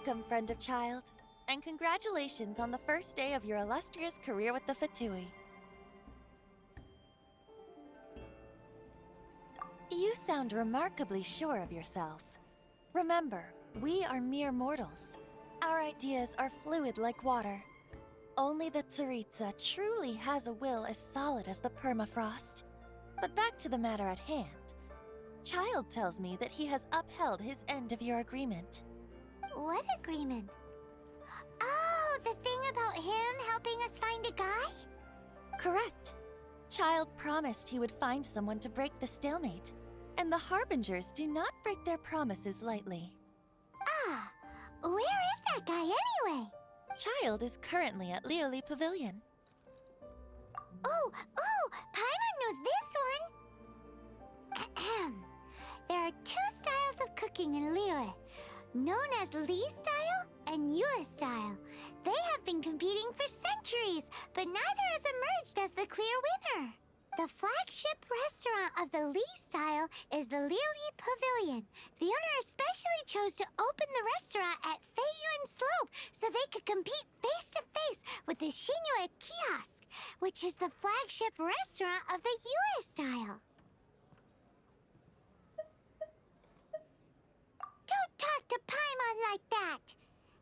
Welcome, friend of child, and congratulations on the first day of your illustrious career with the Fatui. You sound remarkably sure of yourself. Remember, we are mere mortals. Our ideas are fluid like water. Only the Tsaritsa truly has a will as solid as the permafrost. But back to the matter at hand. Child tells me that he has upheld his end of your agreement. What agreement? Oh, the thing about him helping us find a guy? Correct. Child promised he would find someone to break the stalemate. And the Harbingers do not break their promises lightly. Ah, where is that guy anyway? Child is currently at Liyue Pavilion. Oh, Paimon knows this one! There are two styles of cooking in Liyue, known as Li style and Yue style. They have been competing for centuries, but neither has emerged as the clear winner. The flagship restaurant of the Li style is the Liyue Pavilion. The owner especially chose to open the restaurant at Feiyuan Slope so they could compete face-to-face with the Xinyu kiosk, which is the flagship restaurant of the Yue style. Don't talk to Paimon like that!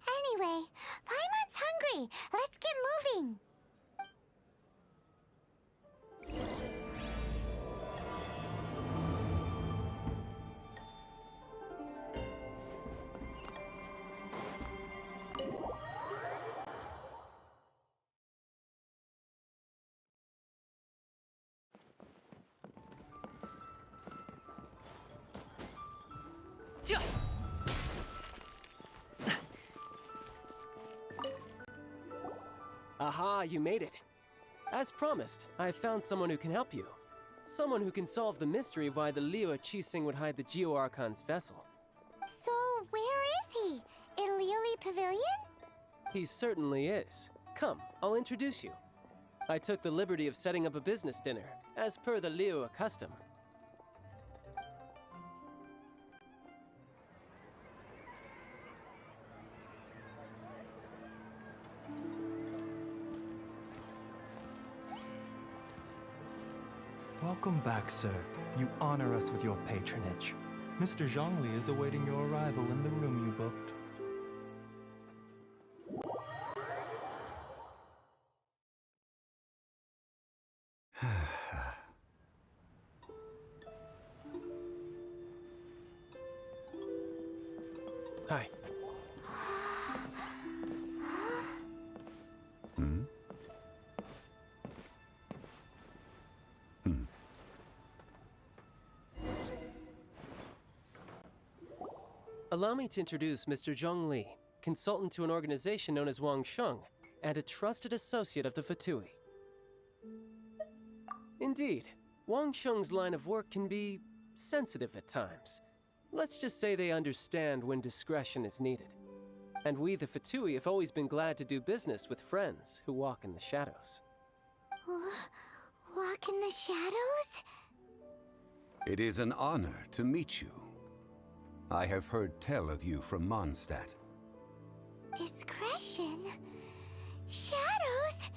Anyway, Paimon's hungry. Let's get moving. Aha, you made it. As promised, I found someone who can help you. Someone who can solve the mystery of why the liyue Keqing would hide the Geo Archon's vessel. So, where is he? In Liyue Pavilion? He certainly is. Come, I'll introduce you. I took the liberty of setting up a business dinner, as per the liyue custom. Welcome back, sir. You honor us with your patronage. Mr. Zhongli is awaiting your arrival in the room you booked. Hi. Allow me to introduce Mr. Zhongli, consultant to an organization known as Wang Sheng, and a trusted associate of the Fatui. Indeed, Wang Sheng's line of work can be sensitive at times. Let's just say they understand when discretion is needed. And we, the Fatui, have always been glad to do business with friends who walk in the shadows. Walk in the shadows? It is an honor to meet you. I have heard tell of you from Mondstadt. Discretion? Shadows?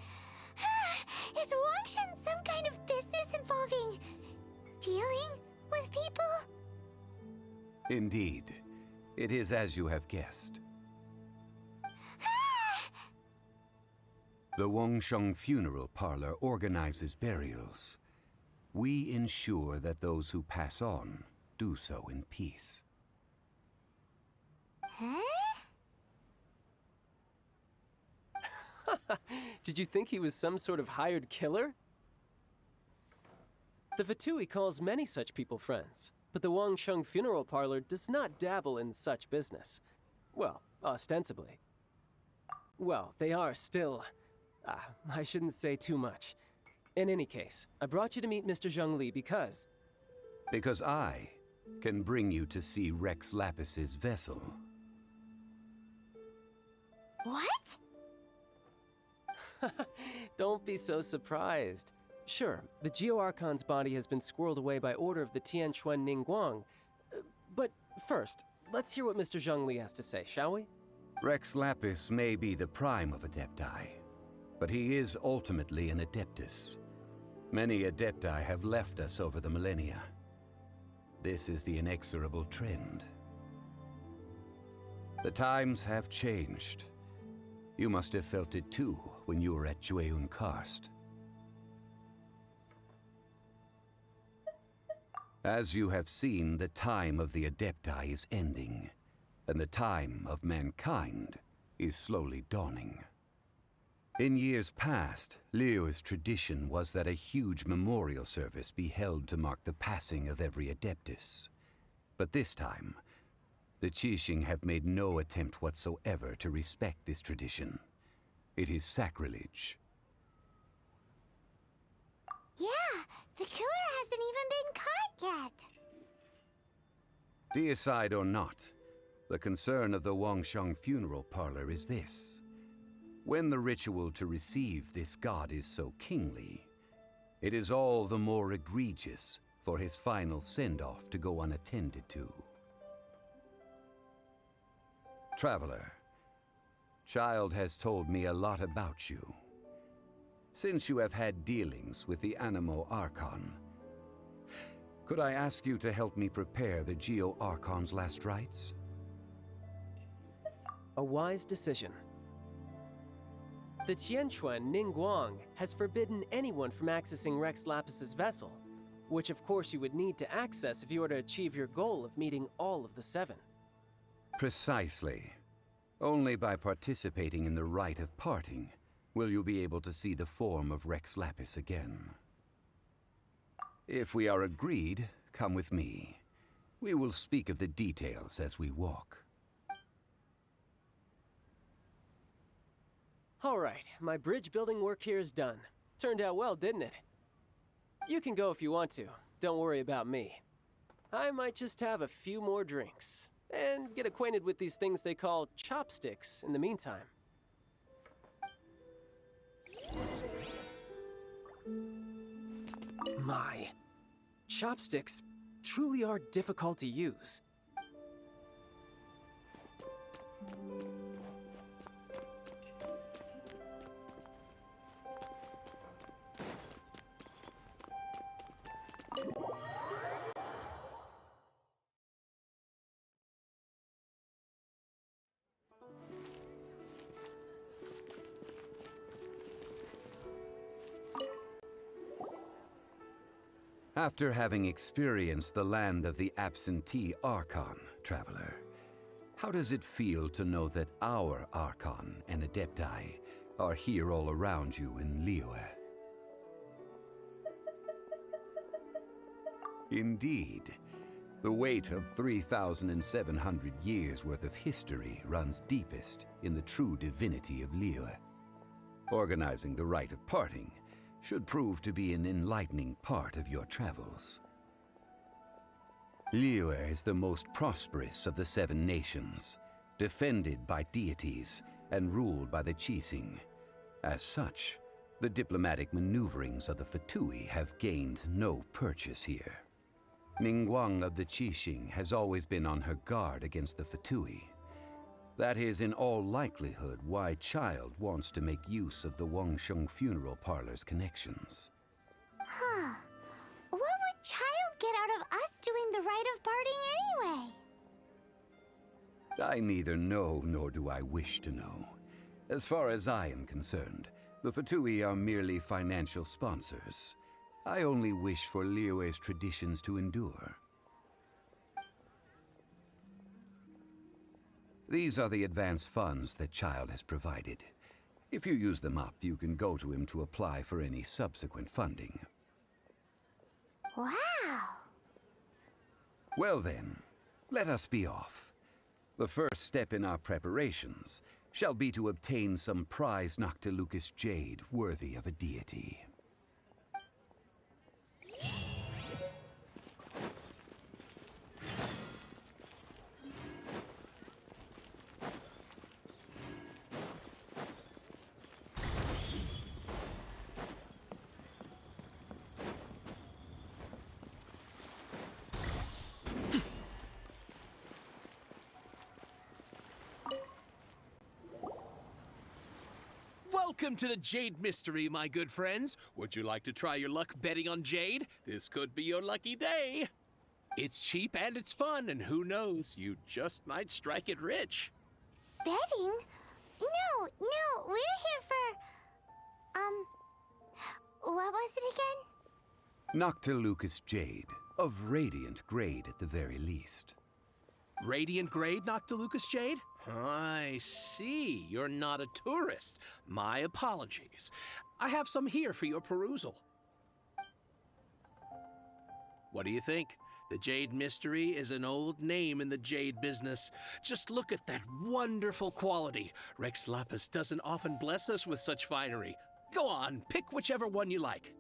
Is Wangshan some kind of business involving dealing with people? Indeed. It is as you have guessed. The Wangsheng Funeral Parlor organizes burials. We ensure that those who pass on do so in peace. Huh? Did you think he was some sort of hired killer? The Fatui calls many such people friends, but the Wangsheng Funeral Parlor does not dabble in such business. Well, ostensibly. Well, they are still... I shouldn't say too much. In any case, I brought you to meet Mr. Zhongli because... Because I can bring you to see Rex Lapis's vessel. What? Don't be so surprised. Sure, the Geo Archon's body has been squirreled away by order of the Tianquan ningguang. But first, let's hear what Mr. Zhongli has to say, shall we? Rex Lapis may be the prime of Adepti, but he is ultimately an Adeptus. Many Adepti have left us over the millennia. This is the inexorable trend. The times have changed. You must have felt it too when you were at Jueyun Karst. As you have seen, the time of the Adepti is ending, and the time of mankind is slowly dawning. In years past, liyue's tradition was that a huge memorial service be held to mark the passing of every Adeptus. But this time, the keqing have made no attempt whatsoever to respect this tradition. It is sacrilege. Yeah, the killer hasn't even been caught yet. Deicide or not, the concern of the Wangsheng funeral parlor is this. When the ritual to receive this god is so kingly, it is all the more egregious for his final send-off to go unattended to. Traveler, Childe has told me a lot about you. Since you have had dealings with the Animo Archon, could I ask you to help me prepare the Geo Archon's last rites? A wise decision. The Tianquan Ningguang has forbidden anyone from accessing Rex Lapis's vessel, which of course you would need to access if you were to achieve your goal of meeting all of the 7. Precisely. Only by participating in the rite of parting will you be able to see the form of Rex Lapis again. If we are agreed, come with me. We will speak of the details as we walk. All right, my bridge building work here is done. Turned out well, didn't it? You can go if you want to. Don't worry about me. I might just have a few more drinks and get acquainted with these things they call chopsticks in the meantime. My, chopsticks truly are difficult to use. After having experienced the land of the absentee Archon, Traveler, how does it feel to know that our Archon and Adepti are here all around you in Liyue? Indeed, the weight of 3,700 years worth of history runs deepest in the true divinity of Liyue. Organizing the rite of parting should prove to be an enlightening part of your travels. Liyue is the most prosperous of the 7 nations, defended by deities and ruled by the keqing. As such, the diplomatic maneuverings of the Fatui have gained no purchase here. Ningguang of the keqing has always been on her guard against the Fatui. That is in all likelihood why Childe wants to make use of the Wangsheng funeral parlor's connections. Huh. What would Childe get out of us doing the rite of parting anyway? I neither know nor do I wish to know. As far as I am concerned, the Fatui are merely financial sponsors. I only wish for Liyue's traditions to endure. These are the advance funds that Childe has provided. If you use them up, you can go to him to apply for any subsequent funding. Wow! Well then, let us be off. The first step in our preparations shall be to obtain some prized Noctilucous jade worthy of a deity. Welcome to the Jade Mystery, my good friends. Would you like to try your luck betting on Jade? This could be your lucky day. It's cheap and it's fun, and who knows, you just might strike it rich. Betting? No, we're here for... what was it again? Noctilucous Jade, of radiant grade at the very least. Radiant grade, Noctilucous Jade? I see. You're not a tourist. My apologies. I have some here for your perusal. What do you think? The Jade Mystery is an old name in the jade business. Just look at that wonderful quality. Rex Lapis doesn't often bless us with such finery. Go on, pick whichever one you like.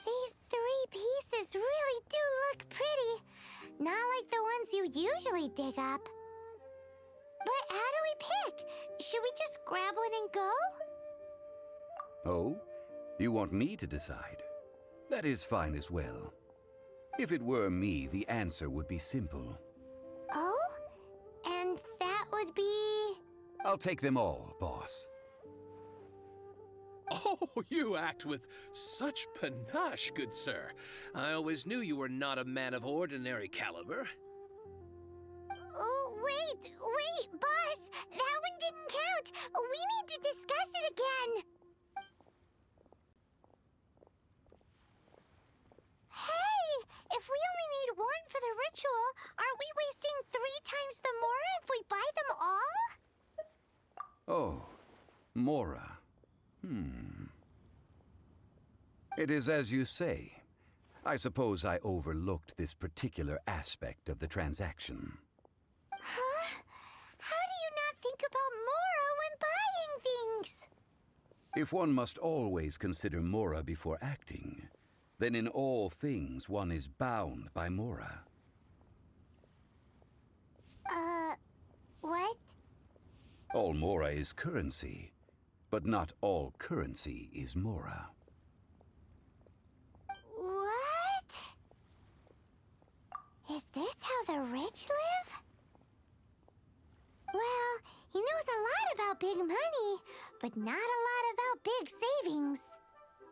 These 3 pieces really do look pretty. Not like the ones you usually dig up. But how do we pick? Should we just grab one and go? Oh? You want me to decide? That is fine as well. If it were me, the answer would be simple. Oh? And that would be... I'll take them all, boss. Oh, you act with such panache, good sir. I always knew you were not a man of ordinary caliber. Oh, wait, boss! That one didn't count! We need to discuss it again! Hey! If we only need one for the ritual, aren't we wasting 3 times the Mora if we buy them all? Oh, Mora. It is as you say. I suppose I overlooked this particular aspect of the transaction. Huh? How do you not think about Mora when buying things? If one must always consider Mora before acting, then in all things one is bound by Mora. What? All Mora is currency, but not all currency is Mora. What? Is this how the rich live? Well, he knows a lot about big money, but not a lot about big savings.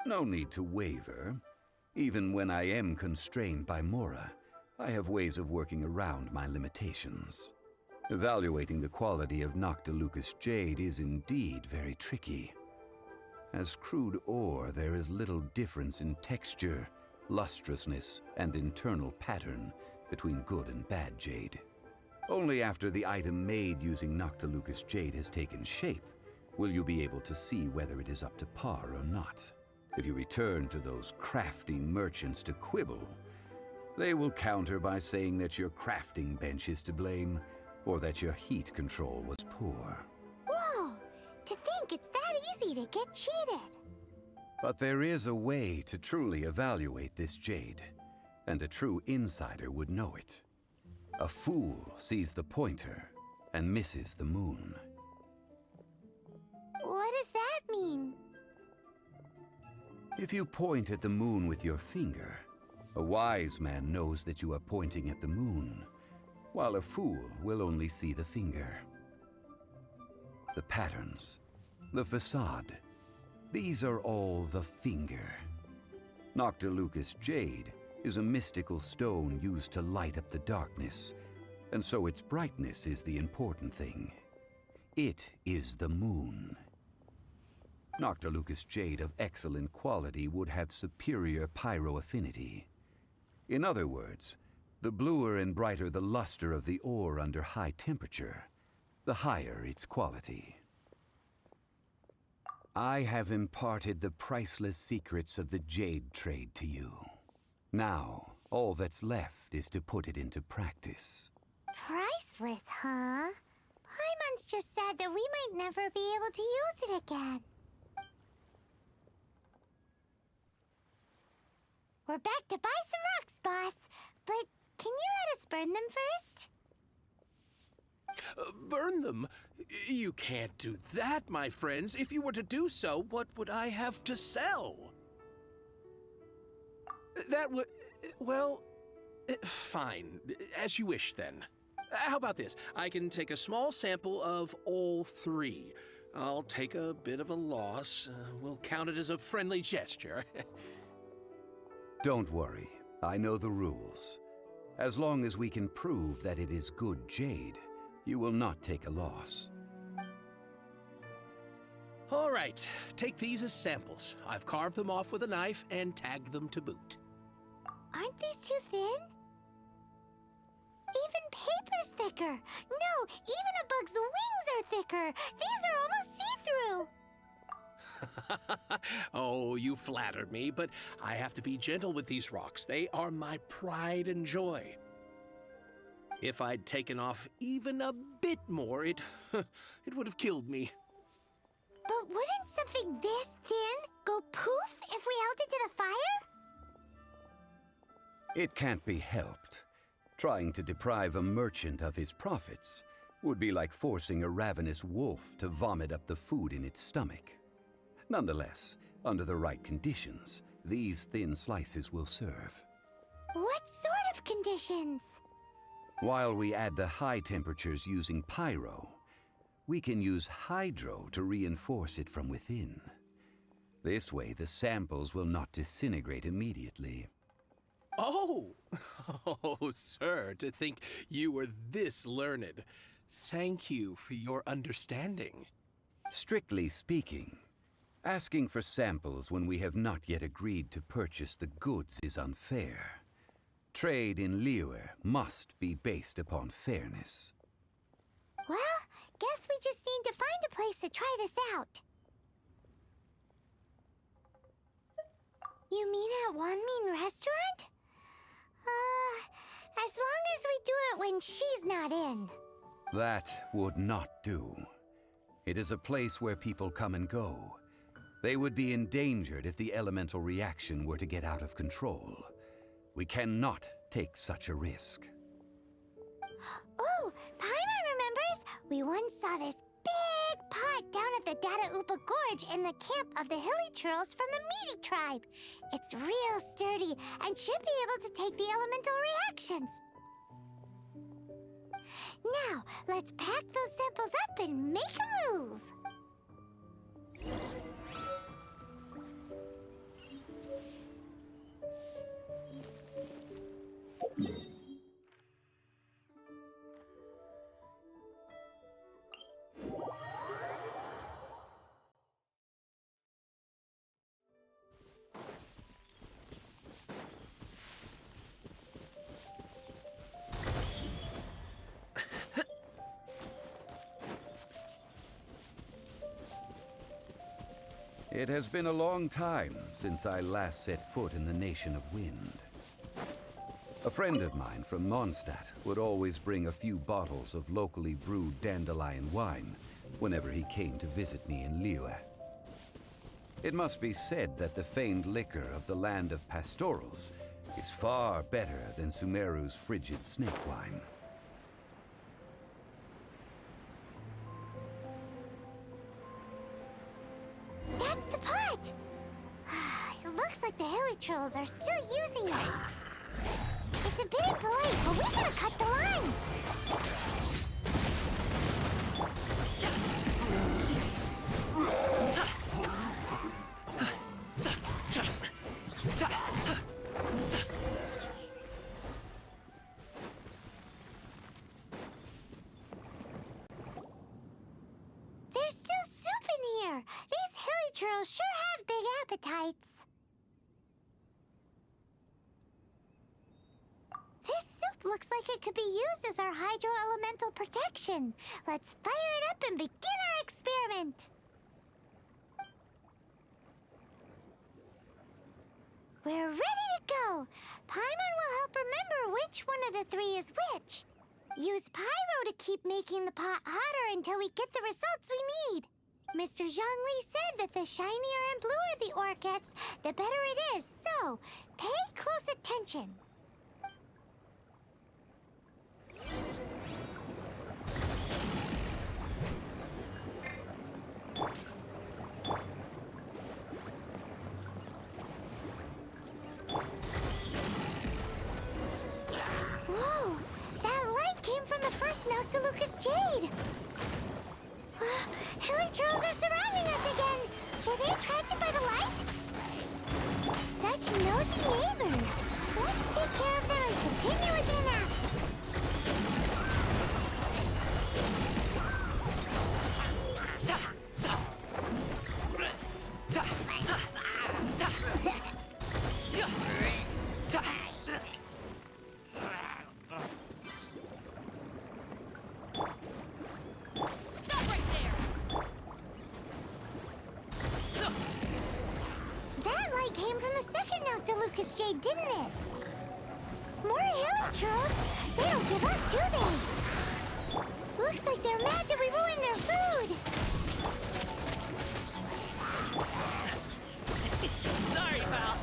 No need to waver. Even when I am constrained by Mora, I have ways of working around my limitations. Evaluating the quality of Noctilucous Jade is indeed very tricky. As crude ore, there is little difference in texture, lustrousness, and internal pattern between good and bad jade. Only after the item made using Noctilucous Jade has taken shape will you be able to see whether it is up to par or not. If you return to those crafty merchants to quibble, they will counter by saying that your crafting bench is to blame, or that your heat control was poor. Whoa! To think it's that easy to get cheated. But there is a way to truly evaluate this jade, and a true insider would know it. A fool sees the pointer and misses the moon. What does that mean? If you point at the moon with your finger, a wise man knows that you are pointing at the moon, while a fool will only see the finger. The patterns, the facade, these are all the finger. Noctilucous Jade is a mystical stone used to light up the darkness, and so its brightness is the important thing. It is the moon. Noctilucous Jade of excellent quality would have superior pyroaffinity. In other words, the bluer and brighter the luster of the ore under high temperature, the higher its quality. I have imparted the priceless secrets of the jade trade to you. Now, all that's left is to put it into practice. Priceless, huh? Paimon's just said that we might never be able to use it again. We're back to buy some rocks, boss. But can you let us burn them first? Burn them? You can't do that, my friends. If you were to do so, what would I have to sell? That would... well... fine. As you wish, then. How about this? I can take a small sample of all 3. I'll take a bit of a loss. We'll count it as a friendly gesture. Don't worry. I know the rules. As long as we can prove that it is good jade, you will not take a loss. All right, take these as samples. I've carved them off with a knife and tagged them to boot. Aren't these too thin? Even paper's thicker. No, even a bug's wings are thicker. These are almost see-through. Oh, you flattered me, but I have to be gentle with these rocks. They are my pride and joy. If I'd taken off even a bit more, it would have killed me. But wouldn't something this thin go poof if we held it to the fire? It can't be helped. Trying to deprive a merchant of his profits would be like forcing a ravenous wolf to vomit up the food in its stomach. Nonetheless, under the right conditions, these thin slices will serve. What sort of conditions? While we add the high temperatures using pyro, we can use hydro to reinforce it from within. This way, the samples will not disintegrate immediately. Oh! Oh, sir, to think you were this learned. Thank you for your understanding. Strictly speaking, asking for samples when we have not yet agreed to purchase the goods is unfair. Trade in liyue must be based upon fairness. Well, guess we just need to find a place to try this out. You mean at Wanmin restaurant? As long as we do it when she's not in. That would not do. It is a place where people come and go. They would be endangered if the elemental reaction were to get out of control. We cannot take such a risk. Oh, Paimon remembers! We once saw this big pot down at the Data Upa Gorge in the camp of the hilly churls from the Meaty tribe. It's real sturdy and should be able to take the elemental reactions. Now, let's pack those samples up and make a move. It has been a long time since I last set foot in the Nation of Wind. A friend of mine from Mondstadt would always bring a few bottles of locally brewed dandelion wine whenever he came to visit me in Liyue. It must be said that the famed liquor of the land of pastorals is far better than Sumeru's frigid snake wine. That's the pot! It looks like the hilly trolls are still using it. It's a bit impolite, but we gotta cut the line! There's still soup in here! These hilly trolls sure have big appetites. This soup looks like it could be used as our hydro-elemental protection. Let's fire it up and begin our experiment. We're ready to go. Paimon will help remember which one of the three is which. Use pyro to keep making the pot hotter until we get the results we need. Mr. Zhongli said that the shinier and bluer the ore gets, the better it is, so pay close attention. Whoa! That light came from the first Noctilucous Jade! Hilly trolls are neighbors. Let's take care of them and continue again after. Stop right there! That light came from the second Noctilucous Jade, didn't it? More hilichurls? They don't give up, do they? Looks like they're mad that we ruined their food. Sorry, pal.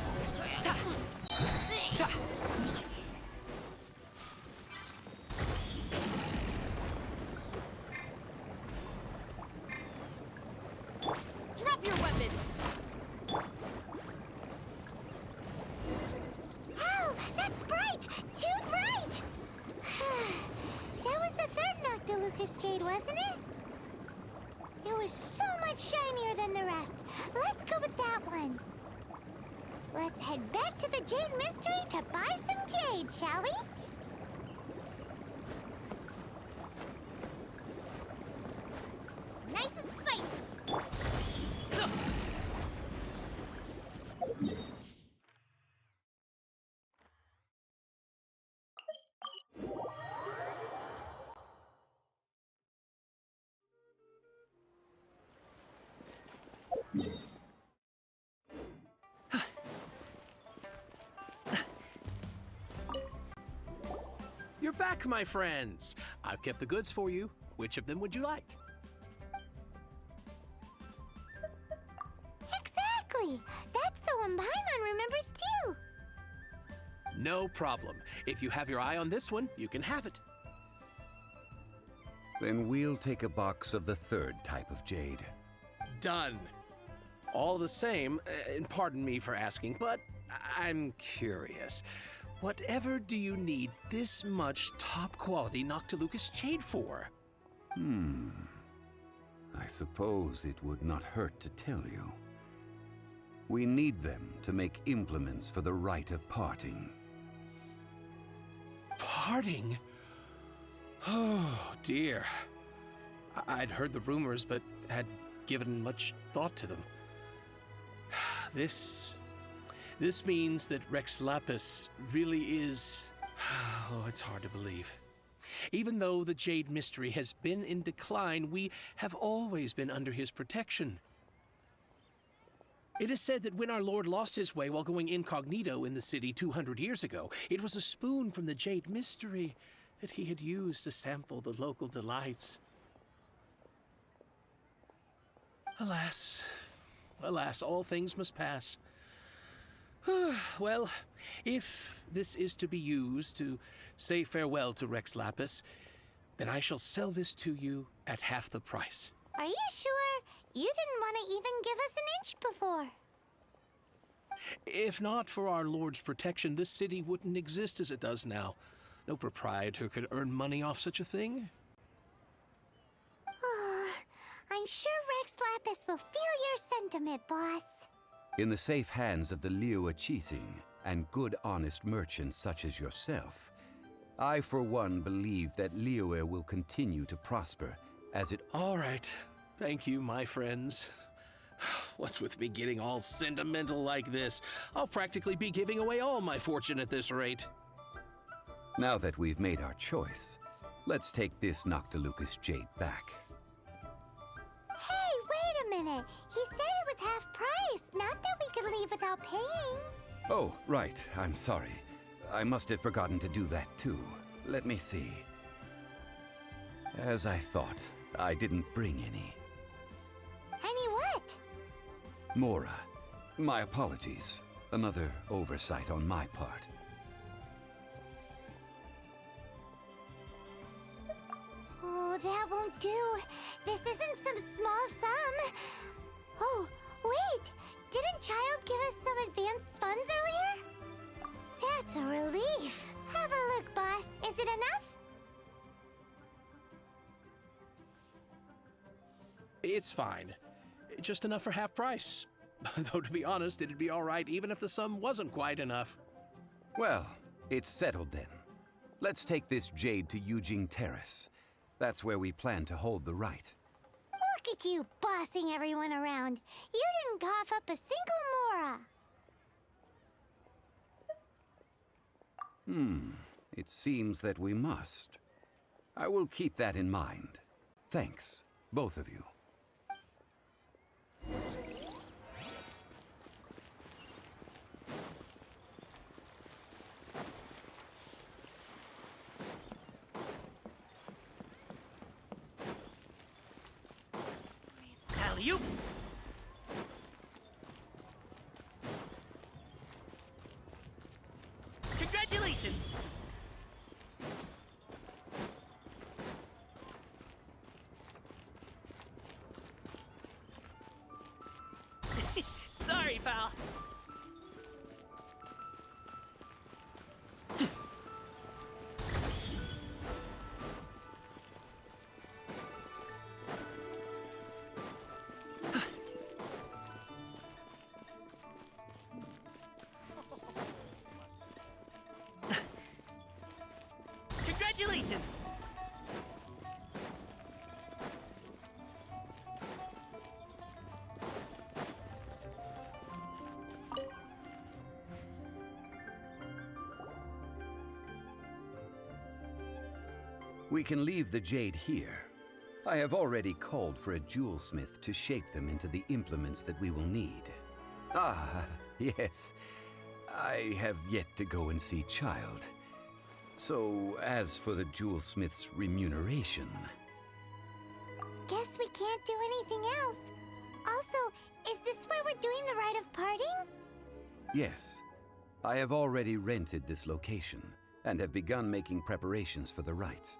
Drop your weapons! Oh, that's bright! Too bright! That was the third Noctilucous Jade, wasn't it? It was so much shinier than the rest. Let's go with that one. Let's head back to the Jade Mystery to buy some jade, shall we? Nice and spicy! You're back, my friends. I've kept the goods for you. Which of them would you like? Exactly! That's the one Paimon remembers too! No problem. If you have your eye on this one, you can have it. Then we'll take a box of the third type of jade. Done. All the same, and pardon me for asking, but I'm curious. Whatever do you need this much top-quality Noctilucous jade for? I suppose it would not hurt to tell you. We need them to make implements for the rite of parting. Parting? Oh, dear. I'd heard the rumors, but had given much thought to them. This means that Rex Lapis really is... Oh, it's hard to believe. Even though the Jade Mystery has been in decline, we have always been under his protection. It is said that when our Lord lost his way while going incognito in the city 200 years ago, it was a spoon from the Jade Mystery that he had used to sample the local delights. Alas, alas, all things must pass. Well, if this is to be used to say farewell to Rex Lapis, then I shall sell this to you at half the price. Are you sure? You didn't want to even give us an inch before. If not for our Lord's protection, this city wouldn't exist as it does now. No proprietor could earn money off such a thing. I'm sure Rex Lapis will feel your sentiment, boss. In the safe hands of the liyue and good honest merchants such as yourself, I for one believe that Liyue will continue to prosper as it... All right. Thank you, my friends. What's with me getting all sentimental like this? I'll practically be giving away all my fortune at this rate. Now that we've made our choice, let's take this Noctilucous jade back. Hey, wait a minute. He said it was half price, not that we could leave without paying. Oh, right. I'm sorry. I must have forgotten to do that too. Let me see. As I thought, I didn't bring any. Any what? Mora, my apologies. Another oversight on my part. Oh, that won't do. This isn't some small sum. Oh, wait. Didn't Childe give us some advanced funds earlier? That's a relief. Have a look, boss. Is it enough? It's fine. Just enough for half price. Though to be honest, it'd be all right even if the sum wasn't quite enough. Well, it's settled then. Let's take this jade to Yujing Terrace. That's where we plan to hold the rite. Look at you bossing everyone around. You didn't cough up a single mora. It seems that we must. I will keep that in mind. Thanks, both of you. Alley-oop! Congratulations! Sorry, pal. Congratulations! We can leave the jade here. I have already called for a jewelsmith to shape them into the implements that we will need. Ah, yes. I have yet to go and see Childe. So, as for the jewelsmith's remuneration... Guess we can't do anything else. Also, is this where we're doing the rite of parting? Yes. I have already rented this location, and have begun making preparations for the rite.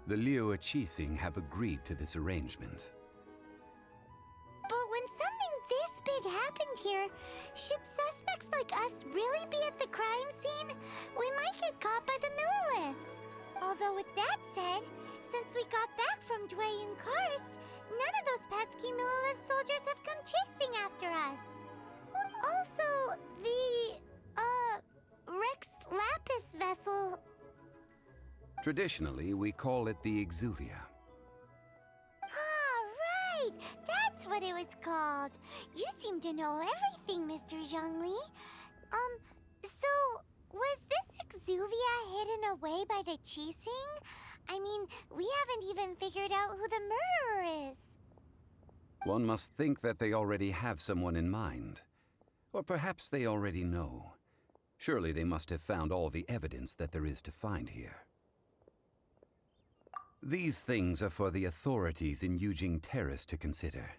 The liyue have agreed to this arrangement. But when something this big happened here, should suspects like us really be at the crime scene? We might get caught by the Millilith. Although with that said, since we got back from Dwayne Karst, none of those pesky Millilith soldiers have come chasing after us. Also, the, Rex Lapis vessel... Traditionally, we call it the Exuvia. Ah, right! That's what it was called. You seem to know everything, Mr. Zhongli. So, was this Exuvia hidden away by the Qixing? I mean, we haven't even figured out who the murderer is. One must think that they already have someone in mind. Or perhaps they already know. Surely they must have found all the evidence that there is to find here. These things are for the authorities in Yujing Terrace to consider.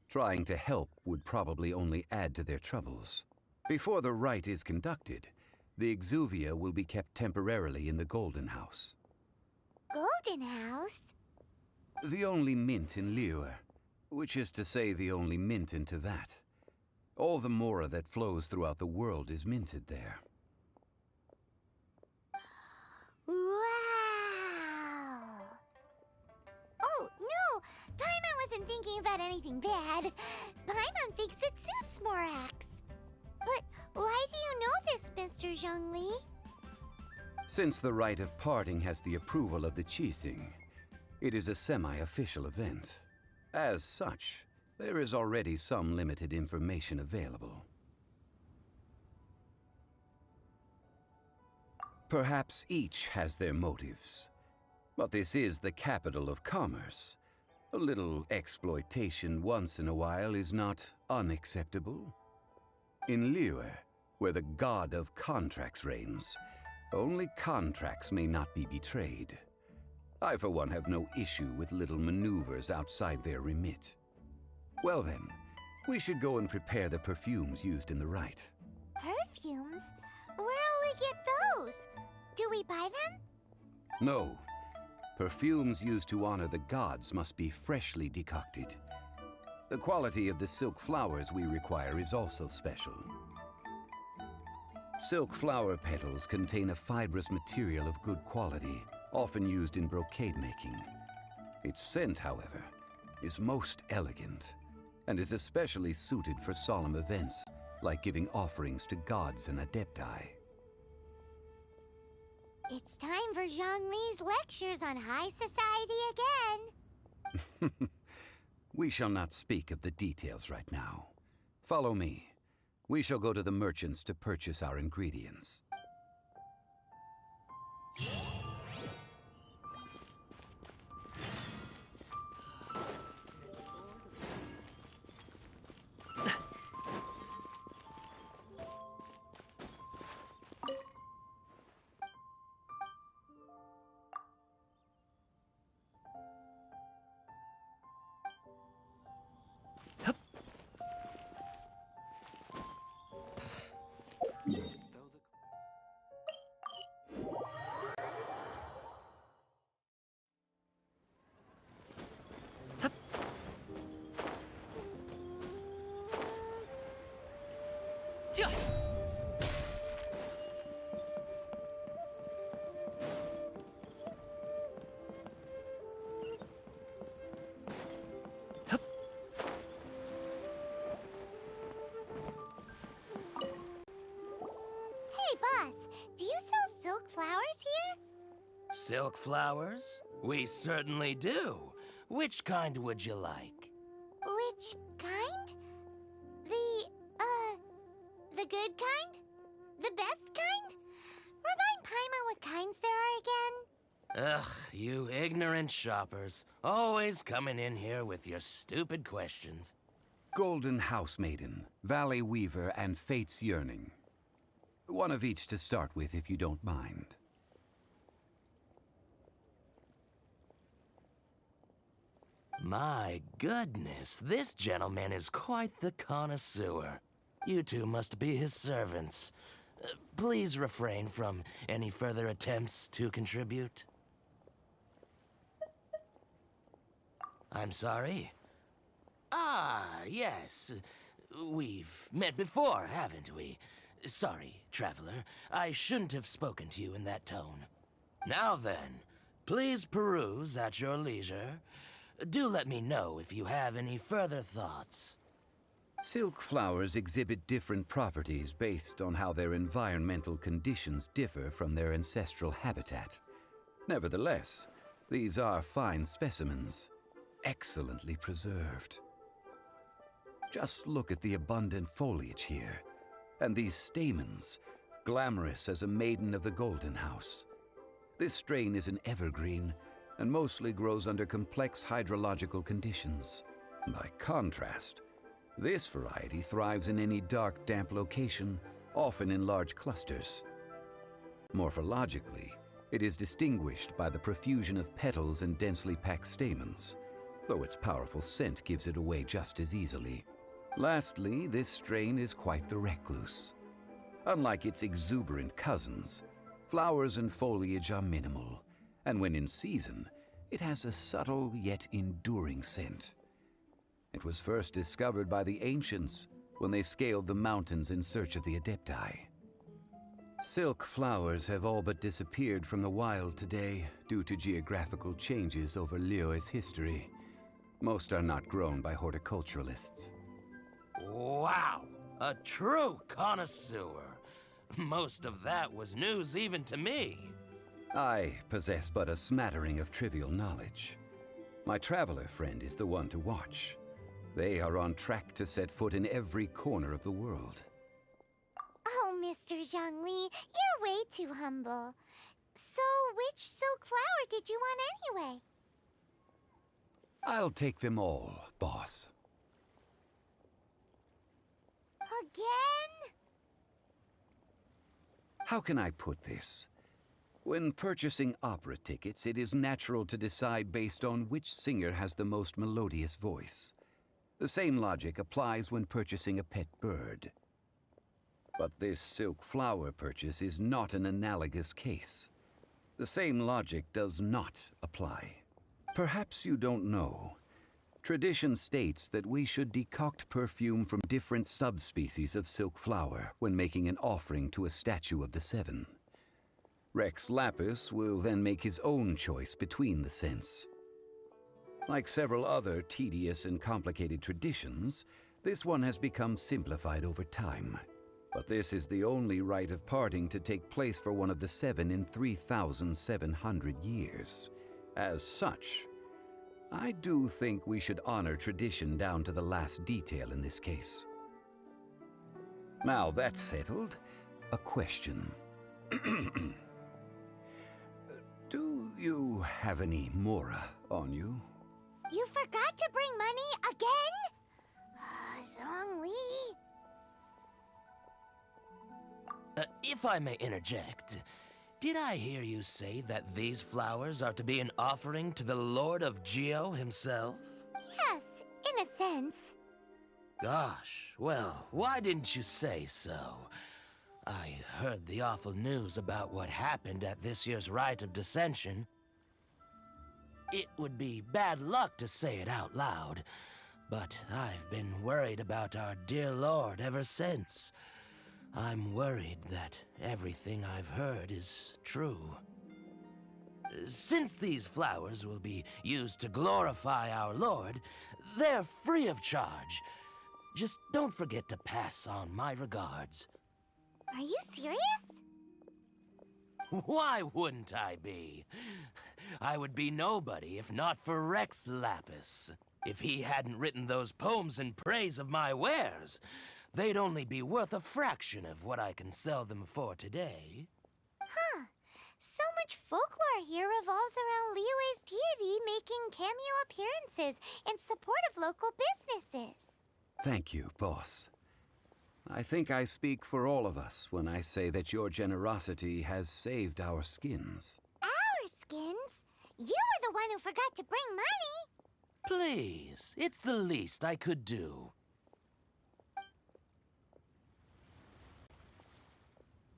Trying to help would probably only add to their troubles. Before the rite is conducted, the Exuvia will be kept temporarily in the Golden House. Golden House? The only mint in Liyue, which is to say the only mint in Teyvat. All the mora that flows throughout the world is minted there. Wow! Oh, no! Paimon wasn't thinking about anything bad. Paimon thinks it suits Morax. But why do you know this, Mr. Zhongli? Since the rite of parting has the approval of the Qixing, it is a semi-official event. As such, there is already some limited information available. Perhaps each has their motives. But this is the capital of commerce. A little exploitation once in a while is not unacceptable. In Liyue, where the god of contracts reigns, only contracts may not be betrayed. I, for one, have no issue with little maneuvers outside their remit. Well then, we should go and prepare the perfumes used in the rite. Perfumes? Where'll we get those? Do we buy them? No. Perfumes used to honor the gods must be freshly decocted. The quality of the silk flowers we require is also special. Silk flower petals contain a fibrous material of good quality, often used in brocade making. Its scent, however, is most elegant. and is especially suited for solemn events, like giving offerings to gods and adepti. It's time for Zhongli's lectures on high society again. We shall not speak of the details right now. Follow me. We shall go to the merchants to purchase our ingredients. Hey, boss, do you sell silk flowers here? Silk flowers? We certainly do. Which kind would you like? Which kind? The good kind? The best kind? Remind Paimon what kinds there are again? Ugh, you ignorant shoppers. Always coming in here with your stupid questions. Golden Housemaiden, Valley Weaver, and Fate's Yearning. One of each to start with, if you don't mind. My goodness, this gentleman is quite the connoisseur. You two must be his servants. Please refrain from any further attempts to contribute. I'm sorry? Ah, yes. We've met before, haven't we? Sorry, traveler. I shouldn't have spoken to you in that tone. Now then, please peruse at your leisure. Do let me know if you have any further thoughts. Silk flowers exhibit different properties based on how their environmental conditions differ from their ancestral habitat. Nevertheless, these are fine specimens, excellently preserved. Just look at the abundant foliage here, and these stamens, glamorous as a maiden of the Golden House. This strain is an evergreen, and mostly grows under complex hydrological conditions. By contrast, this variety thrives in any dark, damp location, often in large clusters. Morphologically, it is distinguished by the profusion of petals and densely packed stamens, though its powerful scent gives it away just as easily. Lastly, this strain is quite the recluse. Unlike its exuberant cousins, flowers and foliage are minimal, and when in season, it has a subtle yet enduring scent. It was first discovered by the ancients when they scaled the mountains in search of the adepti. Silk flowers have all but disappeared from the wild today due to geographical changes over Liyue's history. Most are not grown by horticulturalists. Wow! A true connoisseur. Most of that was news even to me. I possess but a smattering of trivial knowledge. My traveler friend is the one to watch. They are on track to set foot in every corner of the world. Oh, Mr. Zhongli, you're way too humble. So, which silk flower did you want anyway? I'll take them all, boss. Again? How can I put this? When purchasing opera tickets, it is natural to decide based on which singer has the most melodious voice. The same logic applies when purchasing a pet bird. But this silk flower purchase is not an analogous case. The same logic does not apply. Perhaps you don't know. Tradition states that we should decoct perfume from different subspecies of silk flower when making an offering to a statue of the Seven. Rex Lapis will then make his own choice between the scents. Like several other tedious and complicated traditions, this one has become simplified over time. But this is the only rite of parting to take place for one of the 7 in 3,700 years. As such, I do think we should honor tradition down to the last detail in this case. Now that's settled, a question. Do you have any mora on you? You forgot to bring money again? Zhongli. If I may interject, did I hear you say that these flowers are to be an offering to the Lord of Xiao himself? Yes, in a sense. Gosh, well, why didn't you say so? I heard the awful news about what happened at this year's Rite of Dissension. It would be bad luck to say it out loud, but I've been worried about our dear Lord ever since. I'm worried that everything I've heard is true. Since these flowers will be used to glorify our Lord, they're free of charge. Just don't forget to pass on my regards. Are you serious? Why wouldn't I be? I would be nobody if not for Rex Lapis. If he hadn't written those poems in praise of my wares, they'd only be worth a fraction of what I can sell them for today. Huh. So much folklore here revolves around Liyue's deity making cameo appearances in support of local businesses. Thank you, boss. I think I speak for all of us when I say that your generosity has saved our skins. Our skins? You were the one who forgot to bring money. Please, it's the least I could do.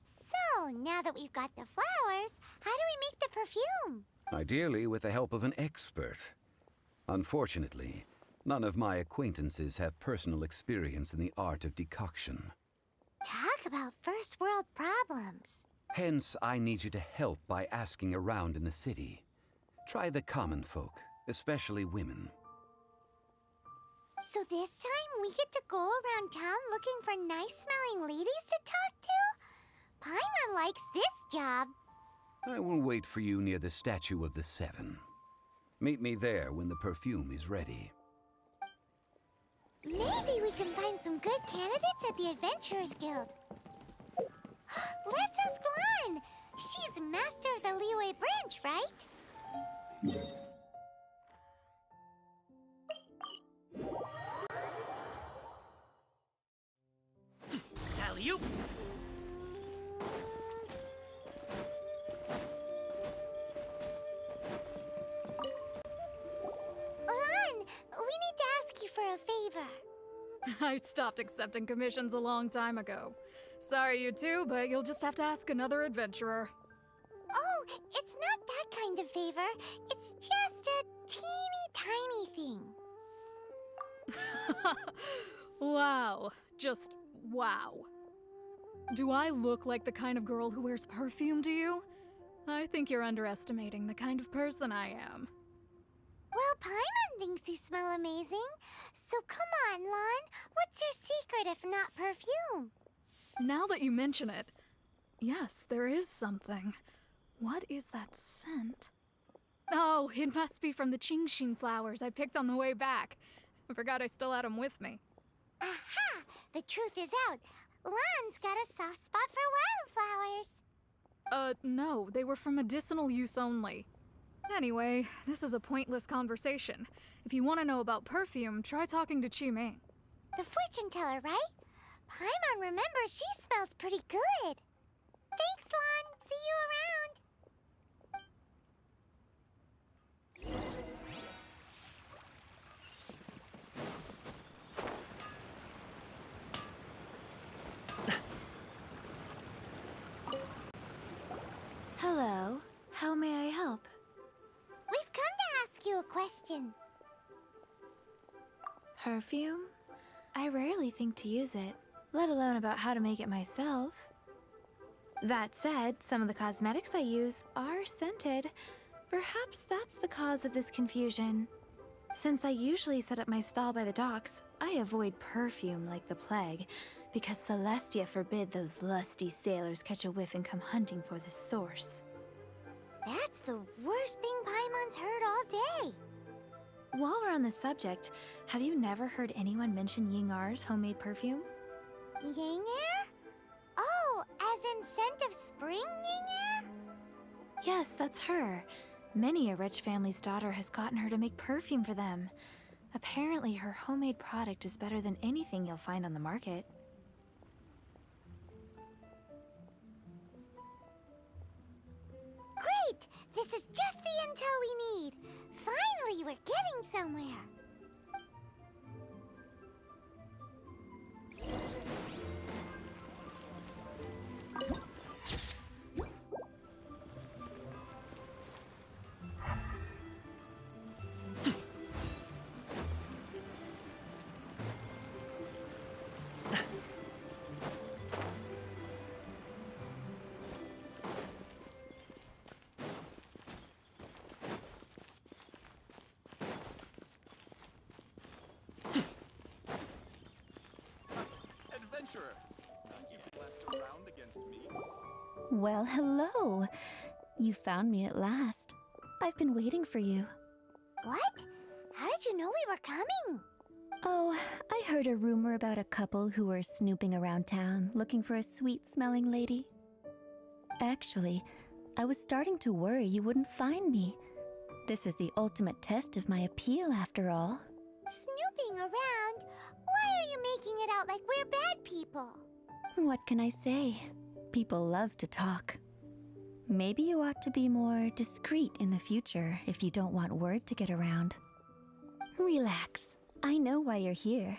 So, now that we've got the flowers, how do we make the perfume? Ideally with the help of an expert. Unfortunately, none of my acquaintances have personal experience in the art of decoction. Talk about first world problems. Hence, I need you to help by asking around in the city. Try the common folk, especially women. So this time we get to go around town looking for nice-smelling ladies to talk to? Paimon likes this job. I will wait for you near the Statue of the Seven. Meet me there when the perfume is ready. Maybe we can find some good candidates at the Adventurers Guild. Let's ask Lan. She's master of the Liyue branch, right? Alley-oop! Lan, we need to ask you for a favor. I stopped accepting commissions a long time ago. Sorry, you two, but you'll just have to ask another adventurer. Oh, it's not that kind of favor. It's just a teeny tiny thing. Wow. Just wow. Do I look like the kind of girl who wears perfume to you? I think you're underestimating the kind of person I am. Well, Paimon thinks you smell amazing. So come on, Lan. What's your secret if not perfume? Now that you mention it, yes, there is something. What is that scent? Oh, it must be from the Genshin flowers I picked on the way back. I forgot I still had them with me. Aha! The truth is out. Lan's got a soft spot for wildflowers. No, they were for medicinal use only. Anyway, this is a pointless conversation. If you want to know about perfume, try talking to Qiming. The fortune teller, right? Paimon remembers she smells pretty good. Thanks, Lan. See you around. Hello. How may I help? We've come to ask you a question. Perfume? I rarely think to use it, let alone about how to make it myself. That said, some of the cosmetics I use are scented. Perhaps that's the cause of this confusion. Since I usually set up my stall by the docks, I avoid perfume like the plague, because Celestia forbid those lusty sailors catch a whiff and come hunting for the source. That's the worst thing Paimon's heard all day. While we're on the subject, have you never heard anyone mention Yingar's homemade perfume? Yinger? Oh, as in scent of spring, Yinger? Yes, that's her. Many a rich family's daughter has gotten her to make perfume for them. Apparently, her homemade product is better than anything you'll find on the market. Great! This is just the intel we need. Finally, we're getting somewhere. Adventurer, you blessed around against me? Well, hello. You found me at last. I've been waiting for you. What? How did you know we were coming? Oh, I heard a rumor about a couple who were snooping around town looking for a sweet-smelling lady. Actually, I was starting to worry you wouldn't find me. This is the ultimate test of my appeal, after all. Snooping around? Why are you making it out like we're bad people? What can I say? People love to talk. Maybe you ought to be more discreet in the future if you don't want word to get around. Relax. I know why you're here.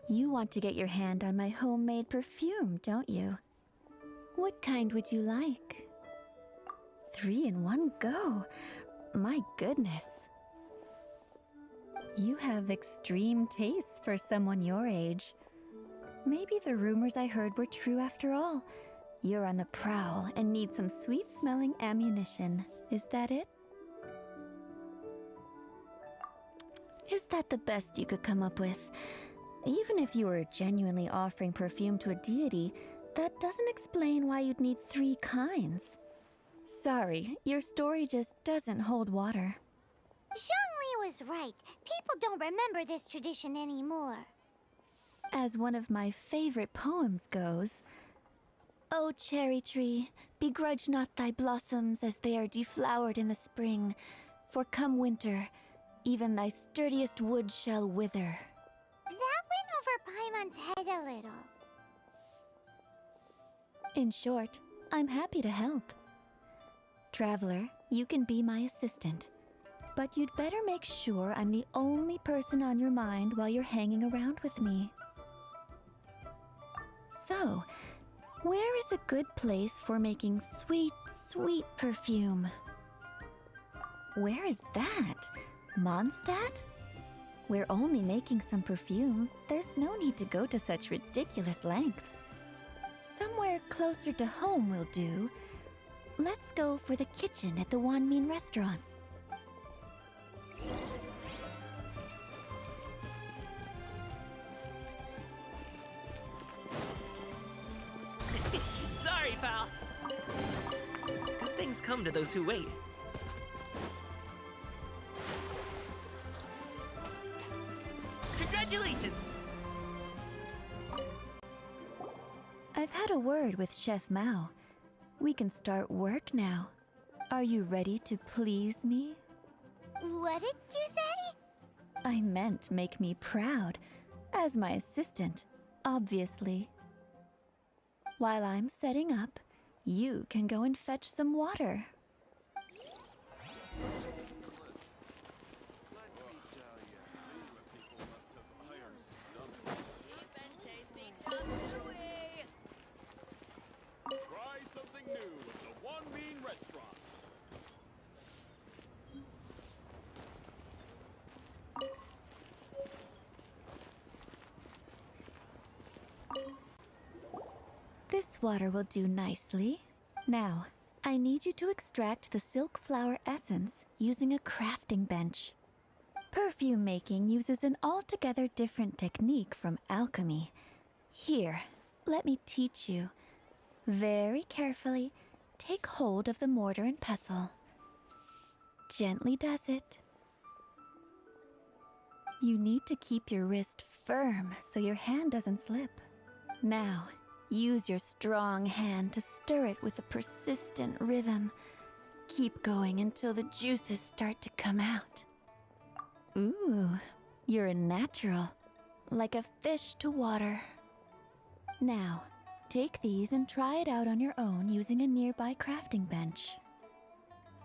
You want to get your hand on my homemade perfume, don't you? What kind would you like? 3 in one go. My goodness. You have extreme tastes for someone your age. Maybe the rumors I heard were true after all. You're on the prowl and need some sweet-smelling ammunition. Is that it? Is that the best you could come up with? Even if you were genuinely offering perfume to a deity, that doesn't explain why you'd need 3 kinds. Sorry, your story just doesn't hold water. Zhongli was right. People don't remember this tradition anymore. As one of my favorite poems goes, "O cherry tree, begrudge not thy blossoms as they are deflowered in the spring, for come winter, even thy sturdiest wood shall wither." That went over Paimon's head a little. In short, I'm happy to help. Traveler, you can be my assistant. But you'd better make sure I'm the only person on your mind while you're hanging around with me. So, where is a good place for making sweet, sweet perfume? Where is that? Mondstadt? We're only making some perfume. There's no need to go to such ridiculous lengths. Somewhere closer to home will do. Let's go for the kitchen at the Wanmin restaurant. Sorry, pal. Good things come to those who wait. Congratulations! I've had a word with Chef Mao. We can start work now. Are you ready to please me? What did you say? I meant make me proud. As my assistant, obviously. While I'm setting up, you can go and fetch some water. Try something new at the Wanmin restaurant. This water will do nicely. Now, I need you to extract the silk flower essence using a crafting bench. Perfume making uses an altogether different technique from alchemy. Here, let me teach you. Very carefully, take hold of the mortar and pestle. Gently does it. You need to keep your wrist firm so your hand doesn't slip. Now, use your strong hand to stir it with a persistent rhythm. Keep going until the juices start to come out. Ooh, you're a natural, like a fish to water. Now, take these and try it out on your own using a nearby crafting bench.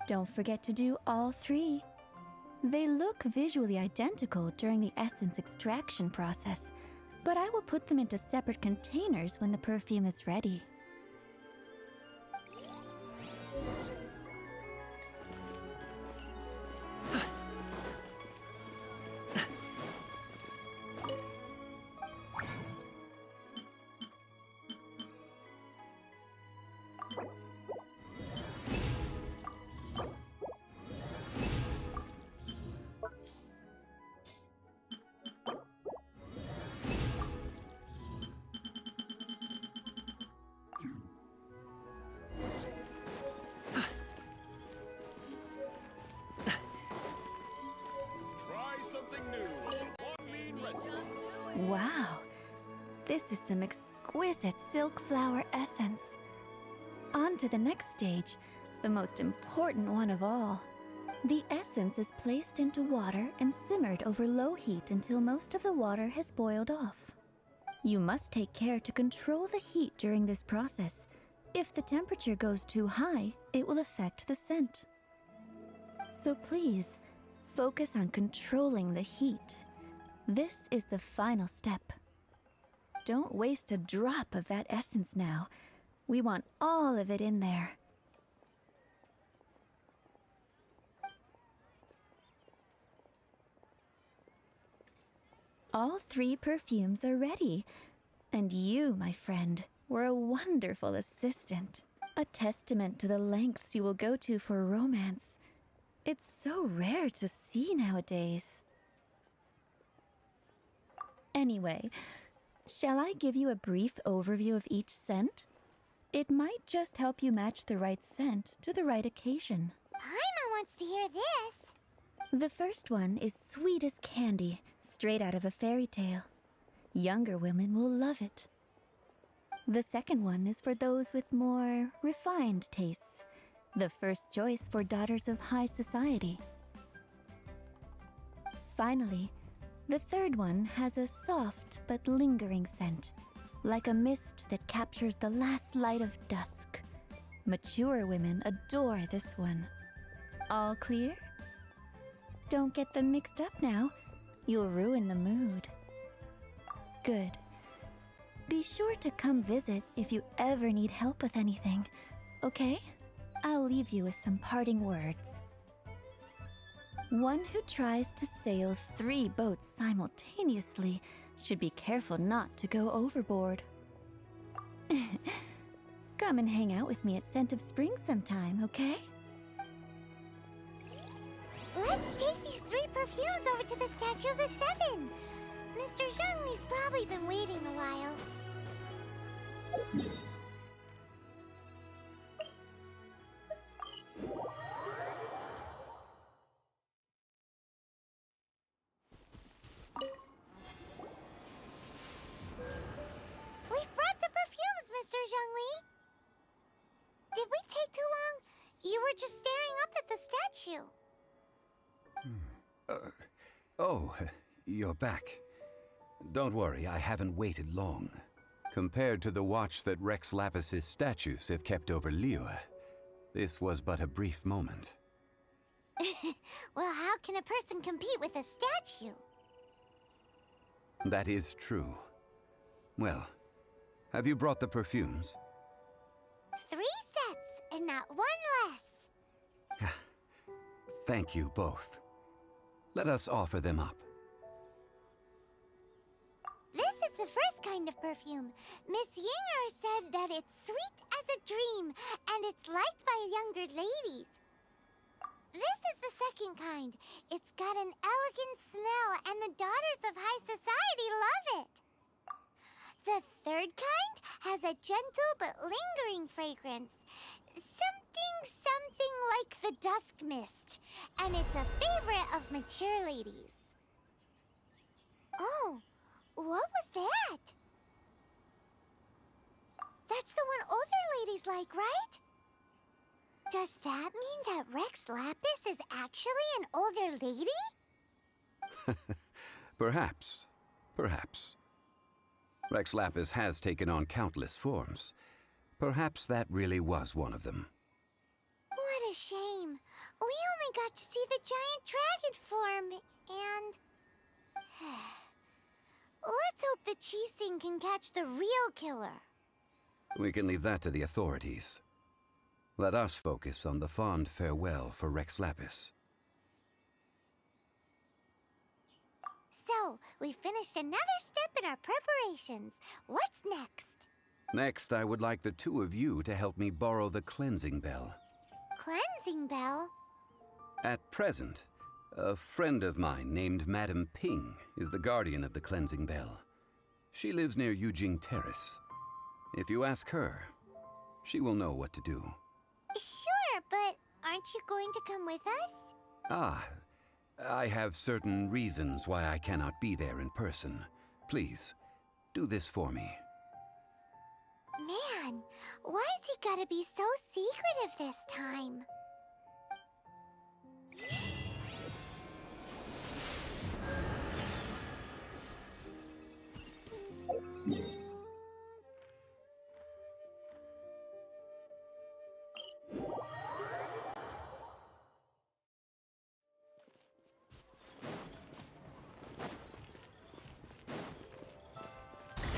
Don't forget to do all three. They look visually identical during the essence extraction process, but I will put them into separate containers when the perfume is ready. Something new with the One Bean Recipe. Wow, this is some exquisite silk flower essence. On to the next stage, the most important one of all. The essence is placed into water and simmered over low heat until most of the water has boiled off. You must take care to control the heat during this process. If the temperature goes too high, it will affect the scent. So please, focus on controlling the heat. This is the final step. Don't waste a drop of that essence now. We want all of it in there. All three perfumes are ready. And you, my friend, were a wonderful assistant. A testament to the lengths you will go to for romance. It's so rare to see nowadays. Anyway, shall I give you a brief overview of each scent? It might just help you match the right scent to the right occasion. Paimon wants to hear this. The first one is sweet as candy, straight out of a fairy tale. Younger women will love it. The second one is for those with more refined tastes. The first choice for daughters of high society. Finally, the third one has a soft but lingering scent, like a mist that captures the last light of dusk. Mature women adore this one. All clear? Don't get them mixed up now. You'll ruin the mood. Good. Be sure to come visit if you ever need help with anything, okay? I'll leave you with some parting words. One who tries to sail 3 boats simultaneously should be careful not to go overboard. Come and hang out with me at Scent of Spring sometime, okay? Let's take these 3 perfumes over to the Statue of the Seven. Mr. Zhongli's probably been waiting a while. We've brought the perfumes, Mr. Zhongli. Did we take too long? You were just staring up at the statue. Oh, you're back. Don't worry, I haven't waited long. Compared to the watch that Rex Lapis's statues have kept over Liyue, this was but a brief moment. Well, how can a person compete with a statue? That is true. Well, have you brought the perfumes? 3 sets, and not 1 less. Thank you both. Let us offer them up. This is the first kind of perfume. Miss Yinger said that it's sweet as a dream, and it's liked by younger ladies. This is the second kind. It's got an elegant smell, and the daughters of high society love it. The third kind has a gentle but lingering fragrance. Something like the dusk mist. And it's a favorite of mature ladies. Oh, what was that? That's the one older ladies like, right? Does that mean that Rex Lapis is actually an older lady? Perhaps. Perhaps. Rex Lapis has taken on countless forms. Perhaps that really was one of them. What a shame. We only got to see the giant dragon form, and... Let's hope the Qixing can catch the real killer. We can leave that to the authorities. Let us focus on the fond farewell for Rex Lapis. So, we finished another step in our preparations. What's next? Next, I would like the two of you to help me borrow the cleansing bell. Cleansing bell? At present, a friend of mine named Madame Ping is the guardian of the cleansing bell. She lives near Yujing Terrace. If you ask her, she will know what to do. Sure, but aren't you going to come with us? Ah, I have certain reasons why I cannot be there in person. Please, do this for me. Man, why's he gotta be so secretive this time?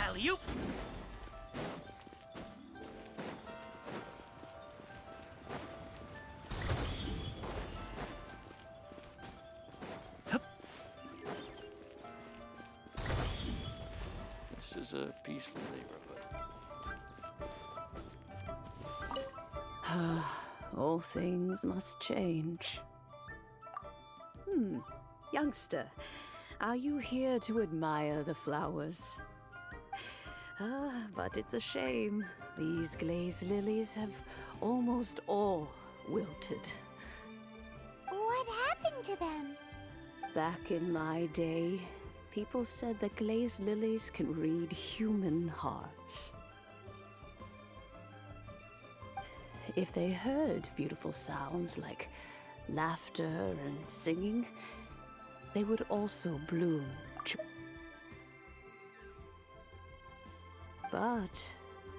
Alley-oop! This is a peaceful neighborhood. All things must change. Youngster, are you here to admire the flowers? But it's a shame. These glazed lilies have almost all wilted. What happened to them? Back in my day, people said that glazed lilies can read human hearts. If they heard beautiful sounds like laughter and singing, they would also bloom. But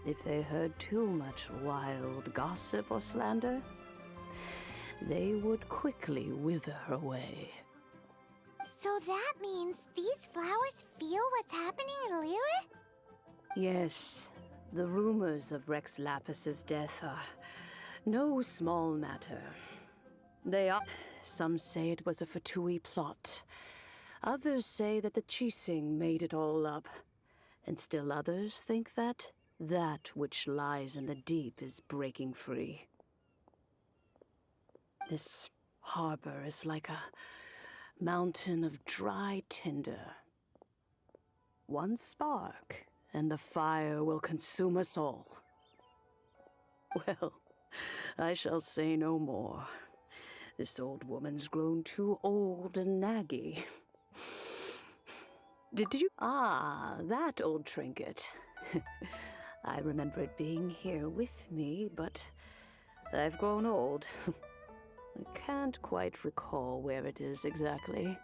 if they heard too much wild gossip or slander, they would quickly wither away. So that means these flowers feel what's happening in Liyue? Yes, the rumors of Rex Lapis's death are no small matter. Some say it was a Fatui plot. Others say that the Qixing made it all up. And still others think that which lies in the deep is breaking free. This harbor is like a mountain of dry tinder. One spark, and the fire will consume us all. Well, I shall say no more. This old woman's grown too old and naggy. Did you? Ah, that old trinket. I remember it being here with me, but I've grown old. I can't quite recall where it is exactly.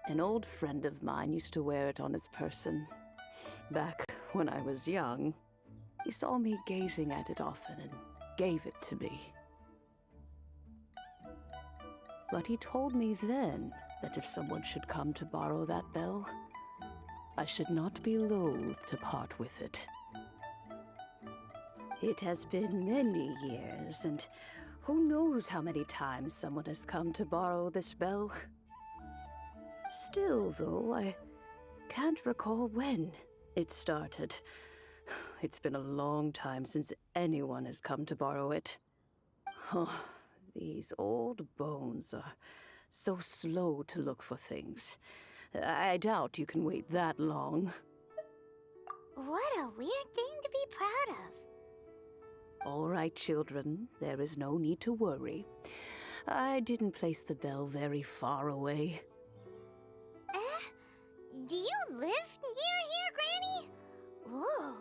An old friend of mine used to wear it on his person. Back when I was young, he saw me gazing at it often and gave it to me. But he told me then that if someone should come to borrow that bell, I should not be loath to part with it. It has been many years, and who knows how many times someone has come to borrow this bell. Still, though, I can't recall when it started. It's been a long time since anyone has come to borrow it. Oh, These old bones are so slow to look for things. I doubt you can wait that long. What a weird thing to be proud of. All right, children, there is no need to worry. I didn't place the bell very far away. Do you live near here, Granny? Whoa,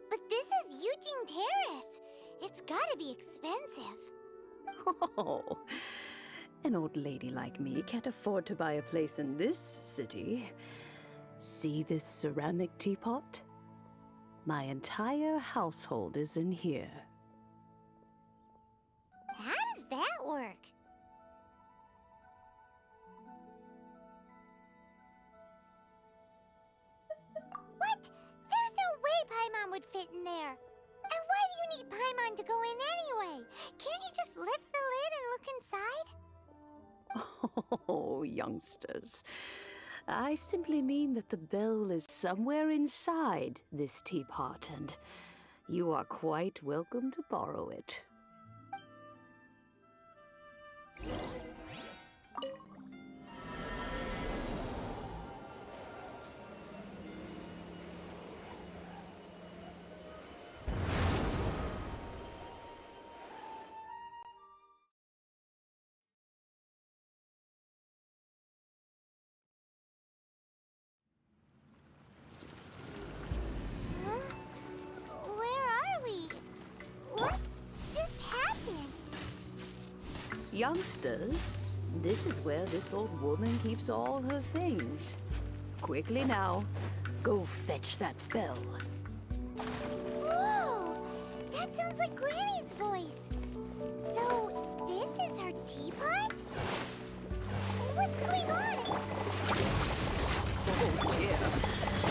but this is Eugene Terrace. It's gotta be expensive. Oh, an old lady like me can't afford to buy a place in this city. See this ceramic teapot? My entire household is in here. How does that work? What? There's no way Paimon would fit in there. And why do you need Paimon to go in anyway? Can't you just lift the lid and look inside? Oh, youngsters. I simply mean that the bell is somewhere inside this teapot, and you are quite welcome to borrow it. Youngsters, this is where this old woman keeps all her things. Quickly now, go fetch that bell. Whoa! That sounds like Granny's voice. So, this is her teapot? What's going on? Oh dear,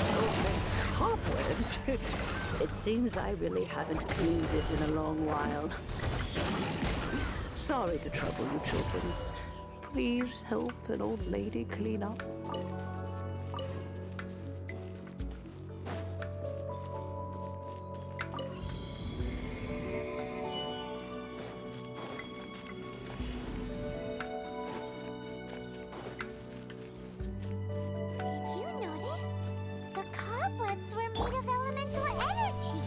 so many cobwebs. It seems I really haven't cleaned it in a long while. Sorry to trouble you, children. Please help an old lady clean up. Did you notice? The cobwebs were made of elemental energy.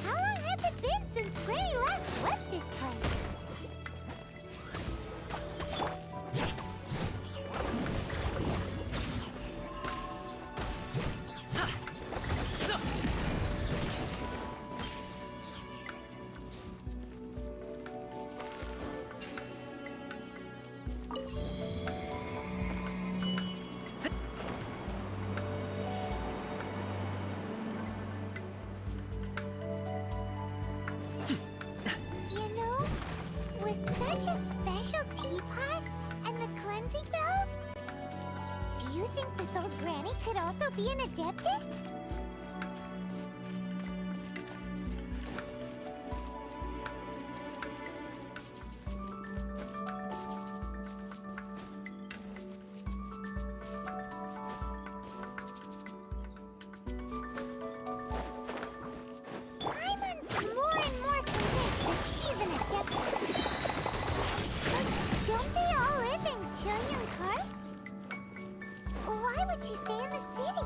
How long has it been since Granny last swept this place? Such a special teapot and the cleansing bell? Do you think this old granny could also be an adeptus? Paimon's more and more convinced that she's an adeptus. Don't they all live in Genshinimpact? Why would she stay in the city?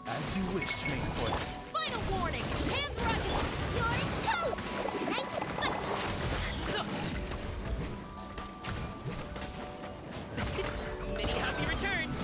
As you wish, Maidfoot. Final warning! Hands rocking! You're in toast! Nice and spiky! Many happy returns!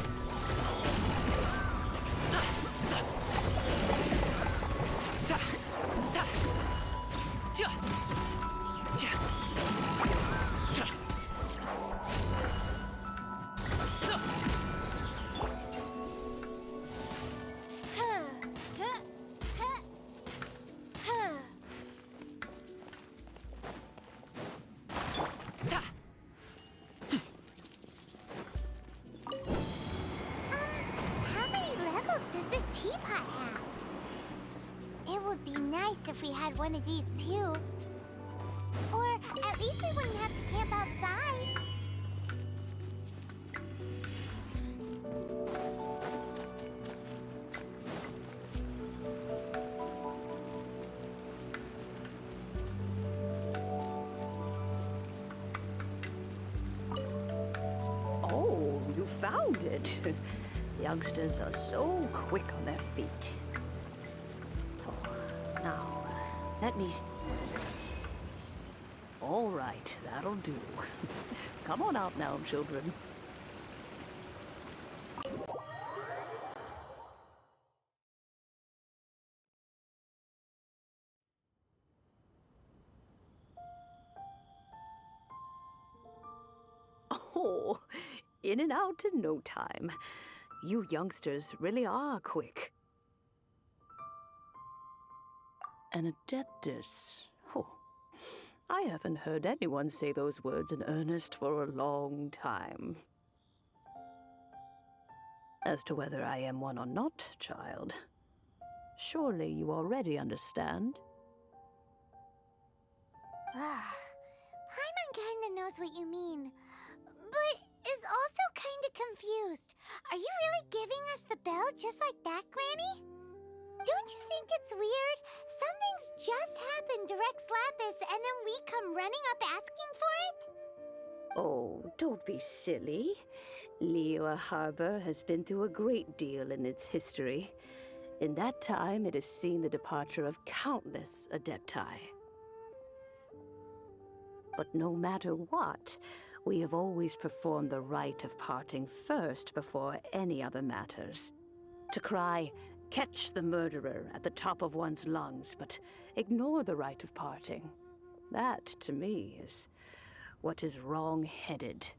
How many levels does this teapot have? It would be nice if we had one of these too. Or at least we wouldn't have to camp outside. Oh, you found it. Youngsters are so quick on their feet. Oh, now, let me... All right, that'll do. Come on out now, children. Oh, in and out in no time. You youngsters really are quick. An adeptus. Oh, I haven't heard anyone say those words in earnest for a long time. As to whether I am one or not, child, surely you already understand. Paimon kinda knows what you mean, but is also kinda confused. Are you really giving us the bell just like that, Granny? Don't you think it's weird? Something's just happened to Rex Lapis and then we come running up asking for it? Oh, don't be silly. Liyueharbor has been through a great deal in its history. In that time, it has seen the departure of countless adepti. But no matter what, we have always performed the rite of parting first before any other matters. To cry, "Catch the murderer," at the top of one's lungs, but ignore the rite of parting. That, to me, is what is wrong-headed.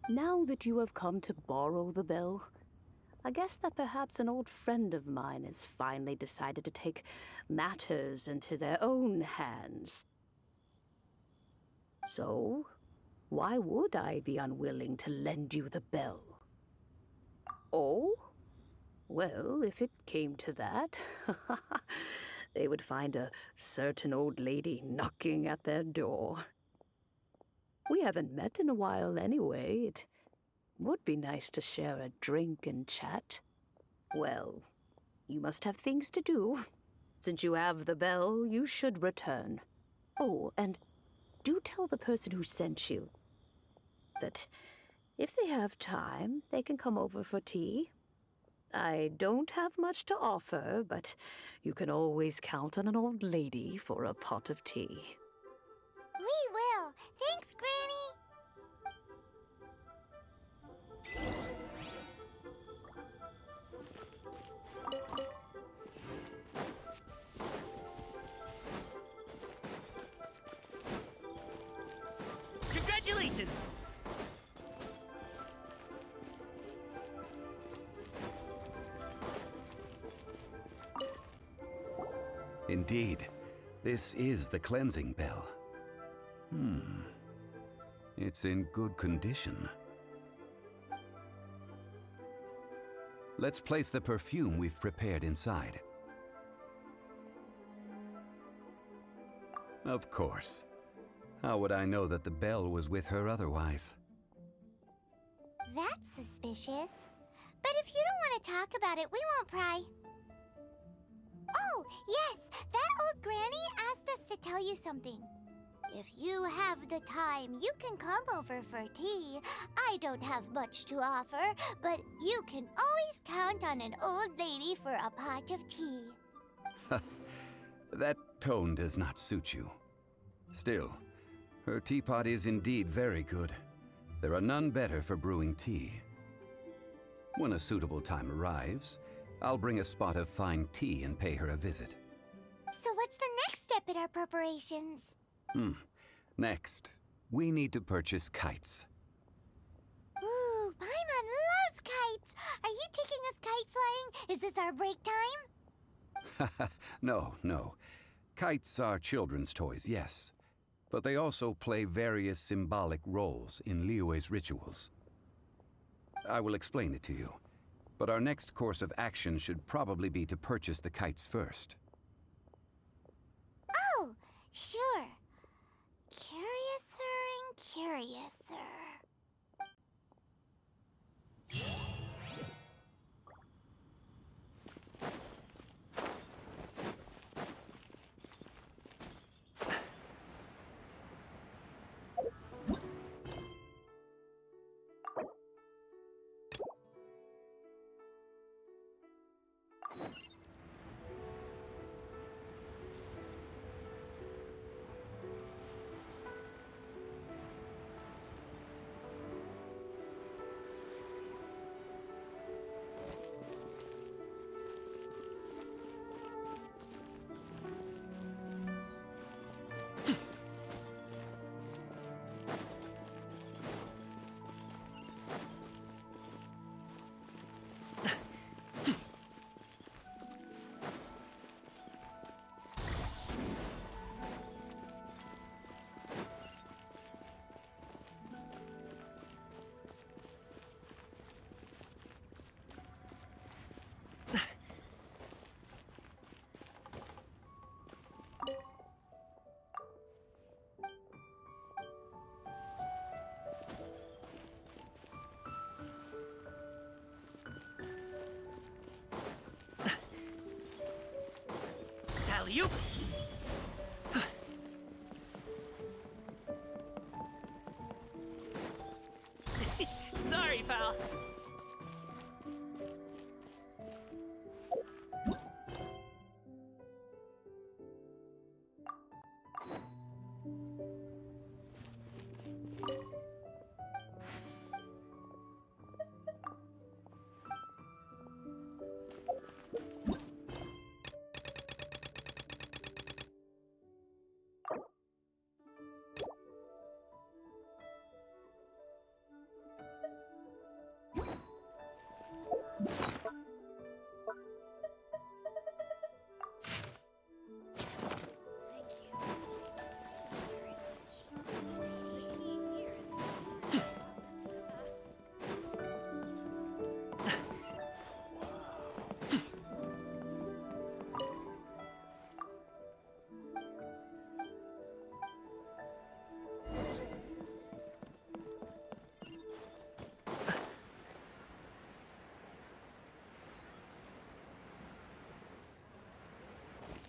Now that you have come to borrow the bell, I guess that perhaps an old friend of mine has finally decided to take matters into their own hands. So, why would I be unwilling to lend you the bell? Oh? Well, if it came to that, they would find a certain old lady knocking at their door. We haven't met in a while anyway. It would be nice to share a drink and chat. Well, you must have things to do. Since you have the bell, you should return. Oh, and do tell the person who sent you that if they have time, they can come over for tea. I don't have much to offer, but you can always count on an old lady for a pot of tea. We will. Thanks, Granny. Congratulations! Indeed, this is the cleansing bell. It's in good condition. Let's place the perfume we've prepared inside. Of course. How would I know that the bell was with her otherwise? That's suspicious. But if you don't want to talk about it, we won't pry. Oh, yes! That old granny asked us to tell you something. If you have the time, you can come over for tea. I don't have much to offer, but you can always count on an old lady for a pot of tea. That tone does not suit you. Still, her teapot is indeed very good. There are none better for brewing tea. When a suitable time arrives, I'll bring a spot of fine tea and pay her a visit. So what's the next step in our preparations? Next, we need to purchase kites. Ooh, Paimon loves kites! Are you taking us kite flying? Is this our break time? No. Kites are children's toys, yes. But they also play various symbolic roles in liyue's rituals. I will explain it to you. But our next course of action should probably be to purchase the kites first. Oh, sure. curiouser and curiouser. Alley-oop! Sorry, pal.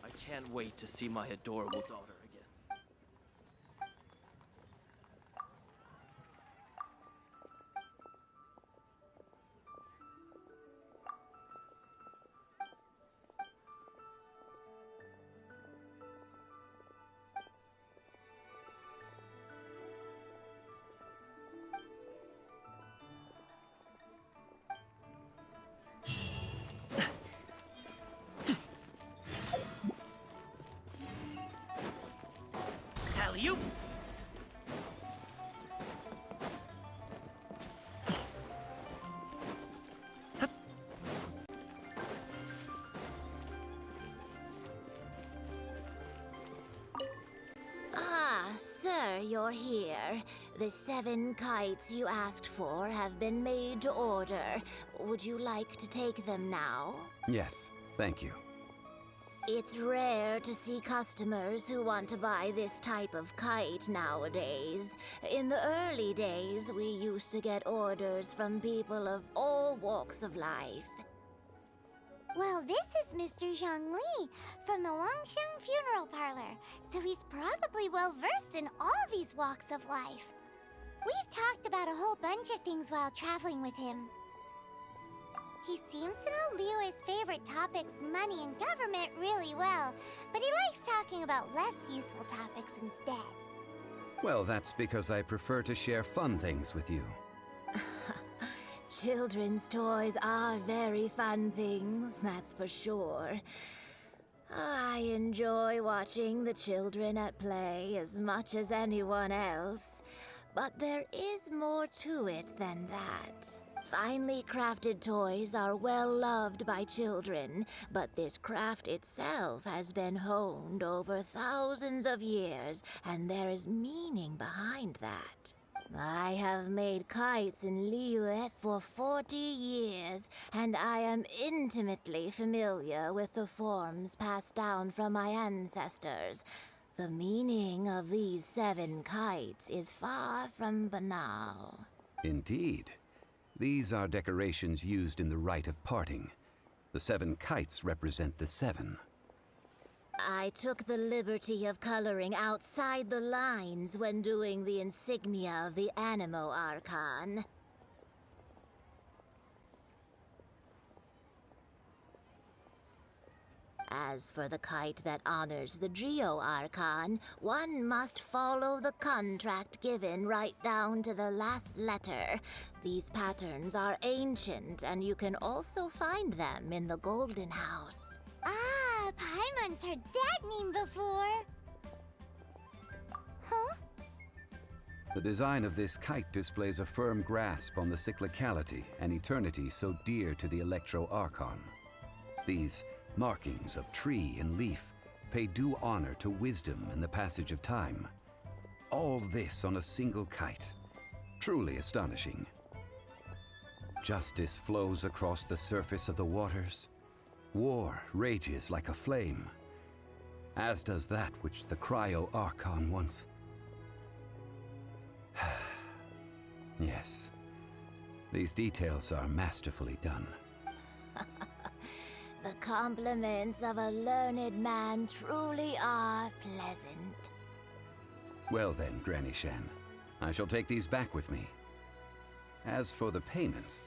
I can't wait to see my adorable daughter again. Alley-oop! Ah, sir, you're here. The 7 kites you asked for have been made to order. Would you like to take them now? Yes, thank you. It's rare to see customers who want to buy this type of kite nowadays. In the early days, we used to get orders from people of all walks of life. Well, this is Mr. Zhongli from the Wangsheng Funeral Parlor, so he's probably well-versed in all these walks of life. We've talked about a whole bunch of things while traveling with him. He seems to know Liyue's favorite topics, money and government, really well, but he likes talking about less useful topics instead. Well, that's because I prefer to share fun things with you. Children's toys are very fun things, that's for sure. I enjoy watching the children at play as much as anyone else, but there is more to it than that. Finely crafted toys are well loved by children, but this craft itself has been honed over thousands of years, and there is meaning behind that. I have made kites in Liyue for 40 years, and I am intimately familiar with the forms passed down from my ancestors. The meaning of these 7 kites is far from banal. Indeed. These are decorations used in the rite of parting. The 7 kites represent the 7. I took the liberty of coloring outside the lines when doing the insignia of the Animo Archon. As for the kite that honors the Geo Archon, one must follow the contract given right down to the last letter. These patterns are ancient, and you can also find them in the Golden House. Ah, Paimon's heard that name before. Huh? The design of this kite displays a firm grasp on the cyclicality and eternity so dear to the Electro Archon. These markings of tree and leaf pay due honor to wisdom and the passage of time. All this on a single kite. Truly astonishing. Justice flows across the surface of the waters. War rages like a flame, as does that which the Cryo Archon once... Yes, these details are masterfully done. The compliments of a learned man truly are pleasant. Well then, Granny Shan, I shall take these back with me. As for the payment...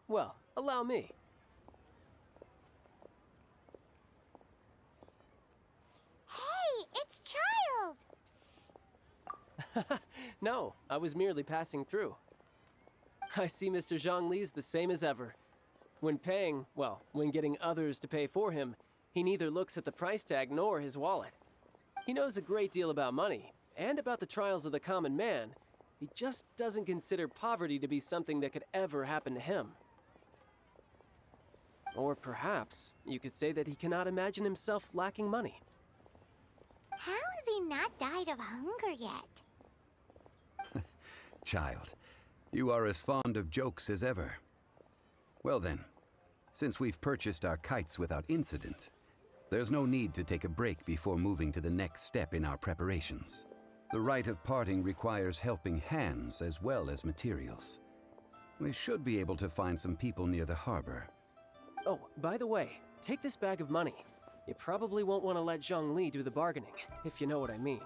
Well, allow me. Hey, it's Childe! No, I was merely passing through. I see Mr. Zhongli's the same as ever. When paying, well, when getting others to pay for him, he neither looks at the price tag nor his wallet. He knows a great deal about money, and about the trials of the common man. He just doesn't consider poverty to be something that could ever happen to him. Or perhaps you could say that he cannot imagine himself lacking money. How has he not died of hunger yet? Child, you are as fond of jokes as ever. Well then, since we've purchased our kites without incident, there's no need to take a break before moving to the next step in our preparations. The rite of parting requires helping hands as well as materials. We should be able to find some people near the harbor. Oh, by the way, take this bag of money. You probably won't want to let Zhongli do the bargaining, if you know what I mean.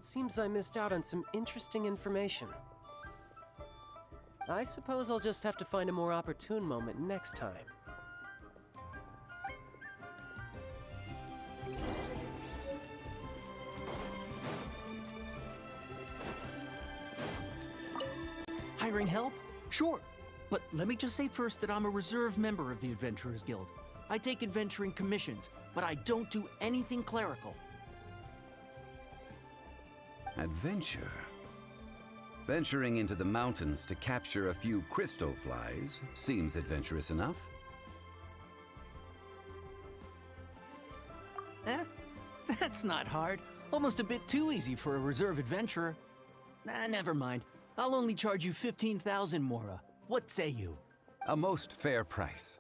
Seems I missed out on some interesting information. I suppose I'll just have to find a more opportune moment next time. Hiring help? Sure. But let me just say first that I'm a reserve member of the Adventurers Guild. I take adventuring commissions, but I don't do anything clerical. Adventure? Venturing into the mountains to capture a few crystal flies seems adventurous enough. That's not hard. Almost a bit too easy for a reserve adventurer. Never mind. I'll only charge you 15,000 Mora. What say you? A most fair price.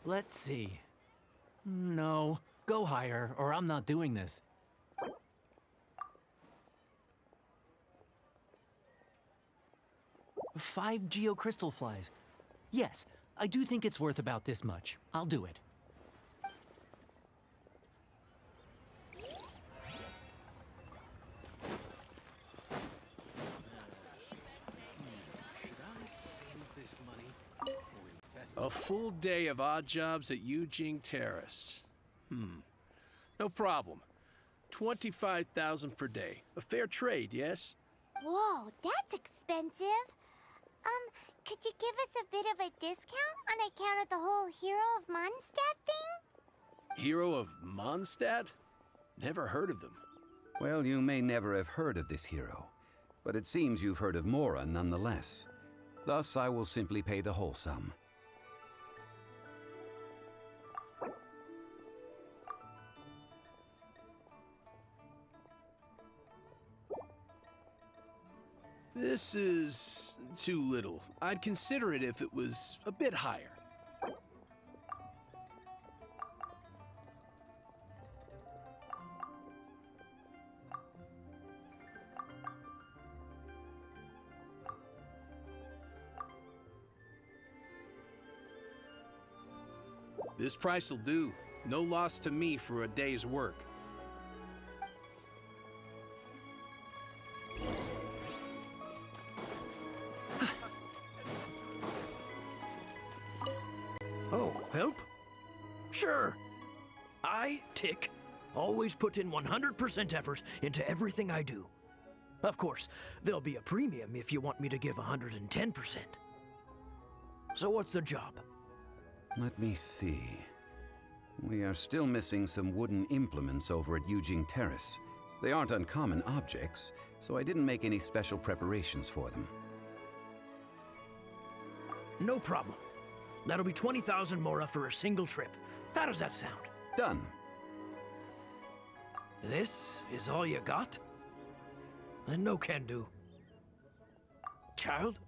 Let's see. No, go higher, or I'm not doing this. Five geocrystal flies. Yes, I do think it's worth about this much. I'll do it. A full day of odd jobs at Yujing Terrace. No problem. 25,000 per day. A fair trade, yes? Whoa, that's expensive. Could you give us a bit of a discount on account of the whole Hero of Mondstadt thing? Hero of Mondstadt? Never heard of them. Well, you may never have heard of this hero, but it seems you've heard of Mora nonetheless. Thus, I will simply pay the whole sum. This is too little. I'd consider it if it was a bit higher. This price will do. No loss to me for a day's work. Oh, help? Sure. I, Tick, always put in 100% effort into everything I do. Of course, there'll be a premium if you want me to give 110%. So what's the job? Let me see. We are still missing some wooden implements over at Yujing Terrace. They aren't uncommon objects, so I didn't make any special preparations for them. No problem. That'll be 20,000 mora for a single trip. How does that sound? Done. This is all you got? Then no can do. Child?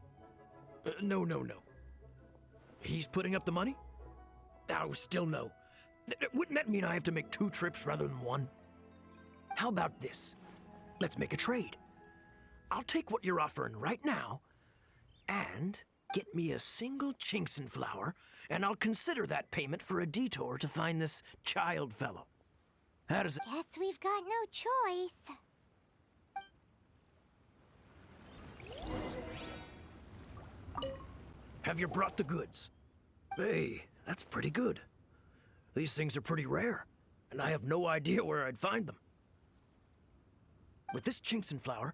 No. He's putting up the money? Oh, still no. Wouldn't that mean I have to make 2 trips rather than 1? How about this? Let's make a trade. I'll take what you're offering right now, and get me a single Qingxin flower, and I'll consider that payment for a detour to find this child fellow. How does it... Guess we've got no choice. Have you brought the goods? Hey, that's pretty good. These things are pretty rare, and I have no idea where I'd find them. With this Qingxin flower,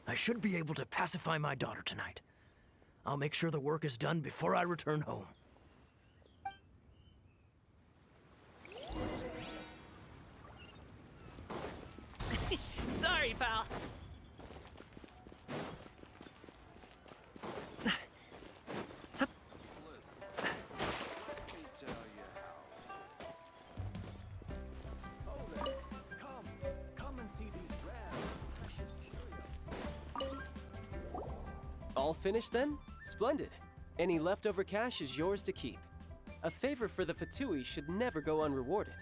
I should be able to pacify my daughter tonight. I'll make sure the work is done before I return home. Sorry, pal. All finished then? Splendid. Any leftover cash is yours to keep. A favor for the Fatui should never go unrewarded.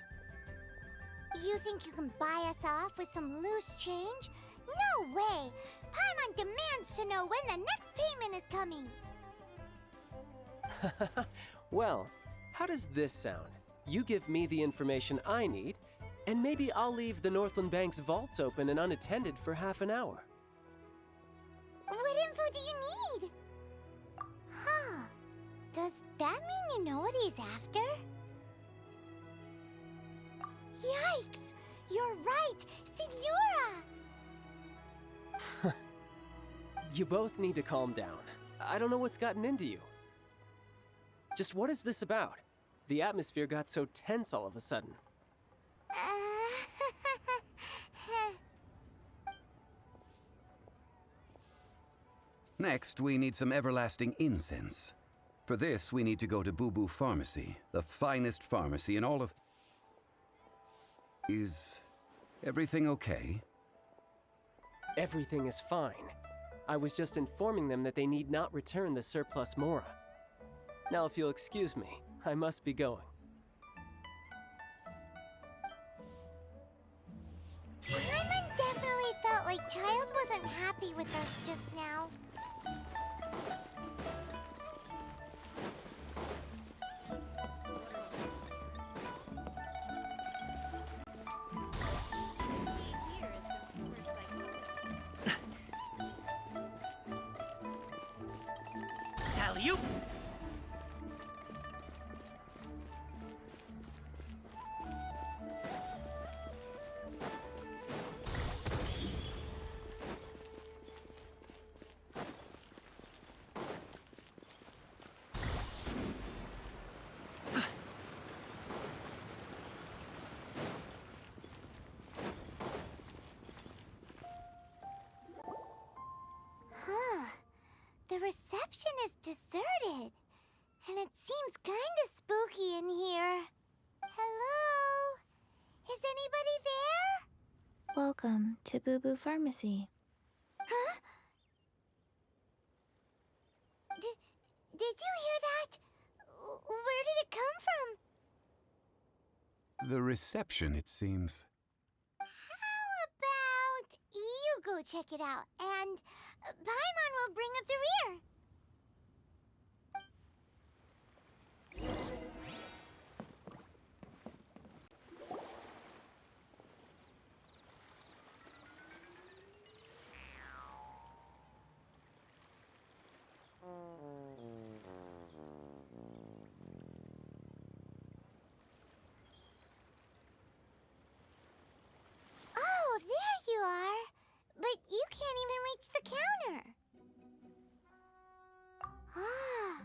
You think you can buy us off with some loose change? No way! Paimon demands to know when the next payment is coming! Well, how does this sound? You give me the information I need, and maybe I'll leave the Northland Bank's vaults open and unattended for half an hour. What info do you need? Huh. Does that mean you know what he's after? Yikes! You're right! Signora! You both need to calm down. I don't know what's gotten into you. Just what is this about? The atmosphere got so tense all of a sudden. Next, we need some everlasting incense. For this, we need to go to Boo Boo Pharmacy, the finest pharmacy in all of... Is everything okay? Everything is fine. I was just informing them that they need not return the surplus mora. Now, if you'll excuse me, I must be going. Paimon definitely felt like Childe wasn't happy with us just now. Alley-oop! The reception is deserted, and it seems kinda spooky in here. Hello? Is anybody there? Welcome to Boo Boo Pharmacy. Huh? The reception, it seems. How about you go check it out, and Paimon will bring up the rear. Oh, there you are. But you can't even reach the counter. Ah,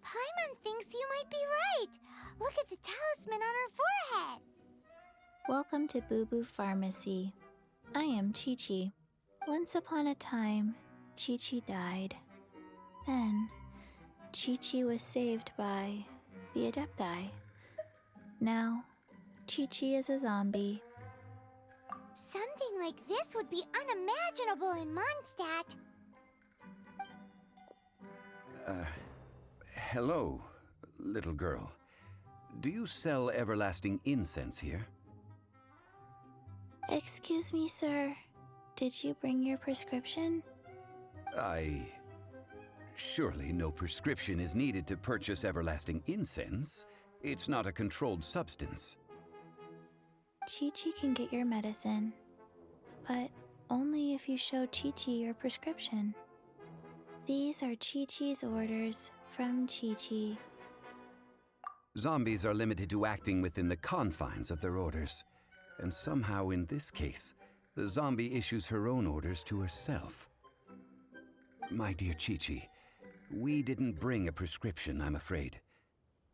Paimon thinks you might be right. Look at the talisman on her forehead. Welcome to Boo Boo Pharmacy. I am Chi-Chi. Once upon a time, Chi-Chi died. Then, Chi-Chi was saved by the Adepti. Now, Chi-Chi is a zombie. Something like this would be unimaginable in Mondstadt. Hello, little girl. Do you sell everlasting incense here? Excuse me, sir. Did you bring your prescription? Surely no prescription is needed to purchase everlasting incense. It's not a controlled substance. Chi-Chi can get your medicine, but only if you show Chi-Chi your prescription. These are Chi-Chi's orders from Chi-Chi. Zombies are limited to acting within the confines of their orders. And somehow in this case, the zombie issues her own orders to herself. My dear Chi-Chi, we didn't bring a prescription, I'm afraid.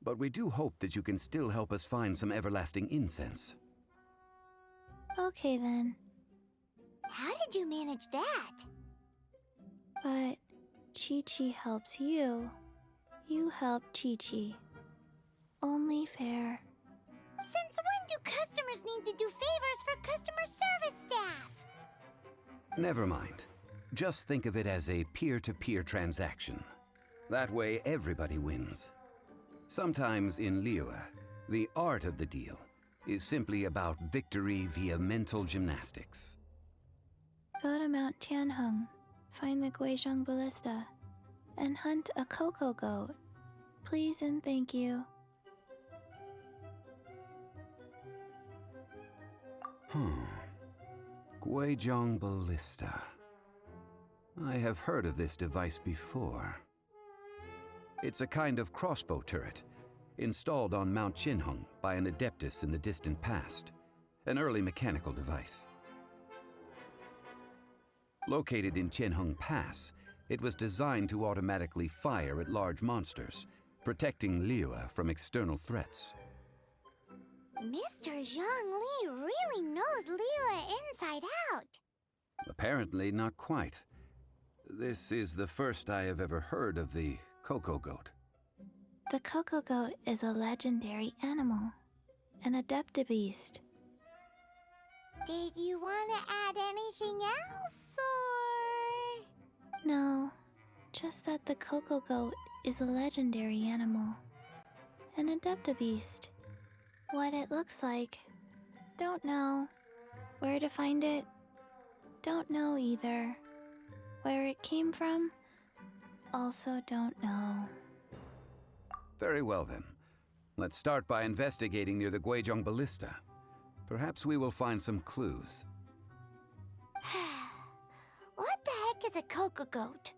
But we do hope that you can still help us find some everlasting incense. Okay then. How did you manage that? But Chi-Chi helps you. You help Chi-Chi. Only fair. Since when do customers need to do favors for customer service staff? Never mind. Just think of it as a peer-to-peer transaction. That way everybody wins. Sometimes in liyue, the art of the deal is simply about victory via mental gymnastics. Go to Mount Tianheng, find the Guizhong Ballista, and hunt a cocoa goat. Please and thank you. Guizhong Ballista. I have heard of this device before. It's a kind of crossbow turret, installed on Mount Tianheng by an adeptus in the distant past, an early mechanical device. Located in Tianheng Pass, it was designed to automatically fire at large monsters, protecting liyue from external threats. Mr. Zhongli really knows liyue inside out. Apparently not quite. This is the first I have ever heard of the cocoa goat. The cocoa goat is a legendary animal, an adeptibeast. Did you want to add anything else, or...? No, just that the cocoa goat is a legendary animal, an adeptibeast. What it looks like, don't know. Where to find it, don't know either. Where it came from, also don't know. Very well then. Let's start by investigating near the Guizhong Ballista. Perhaps we will find some clues. What the heck is a cocoa goat?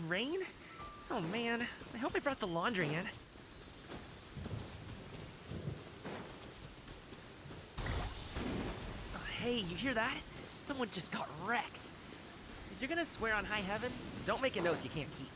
Rain? Oh man, I hope I brought the laundry in. Oh, Hey, you hear that? Someone just got wrecked. If you're gonna swear on high heaven, don't make an oath you can't keep.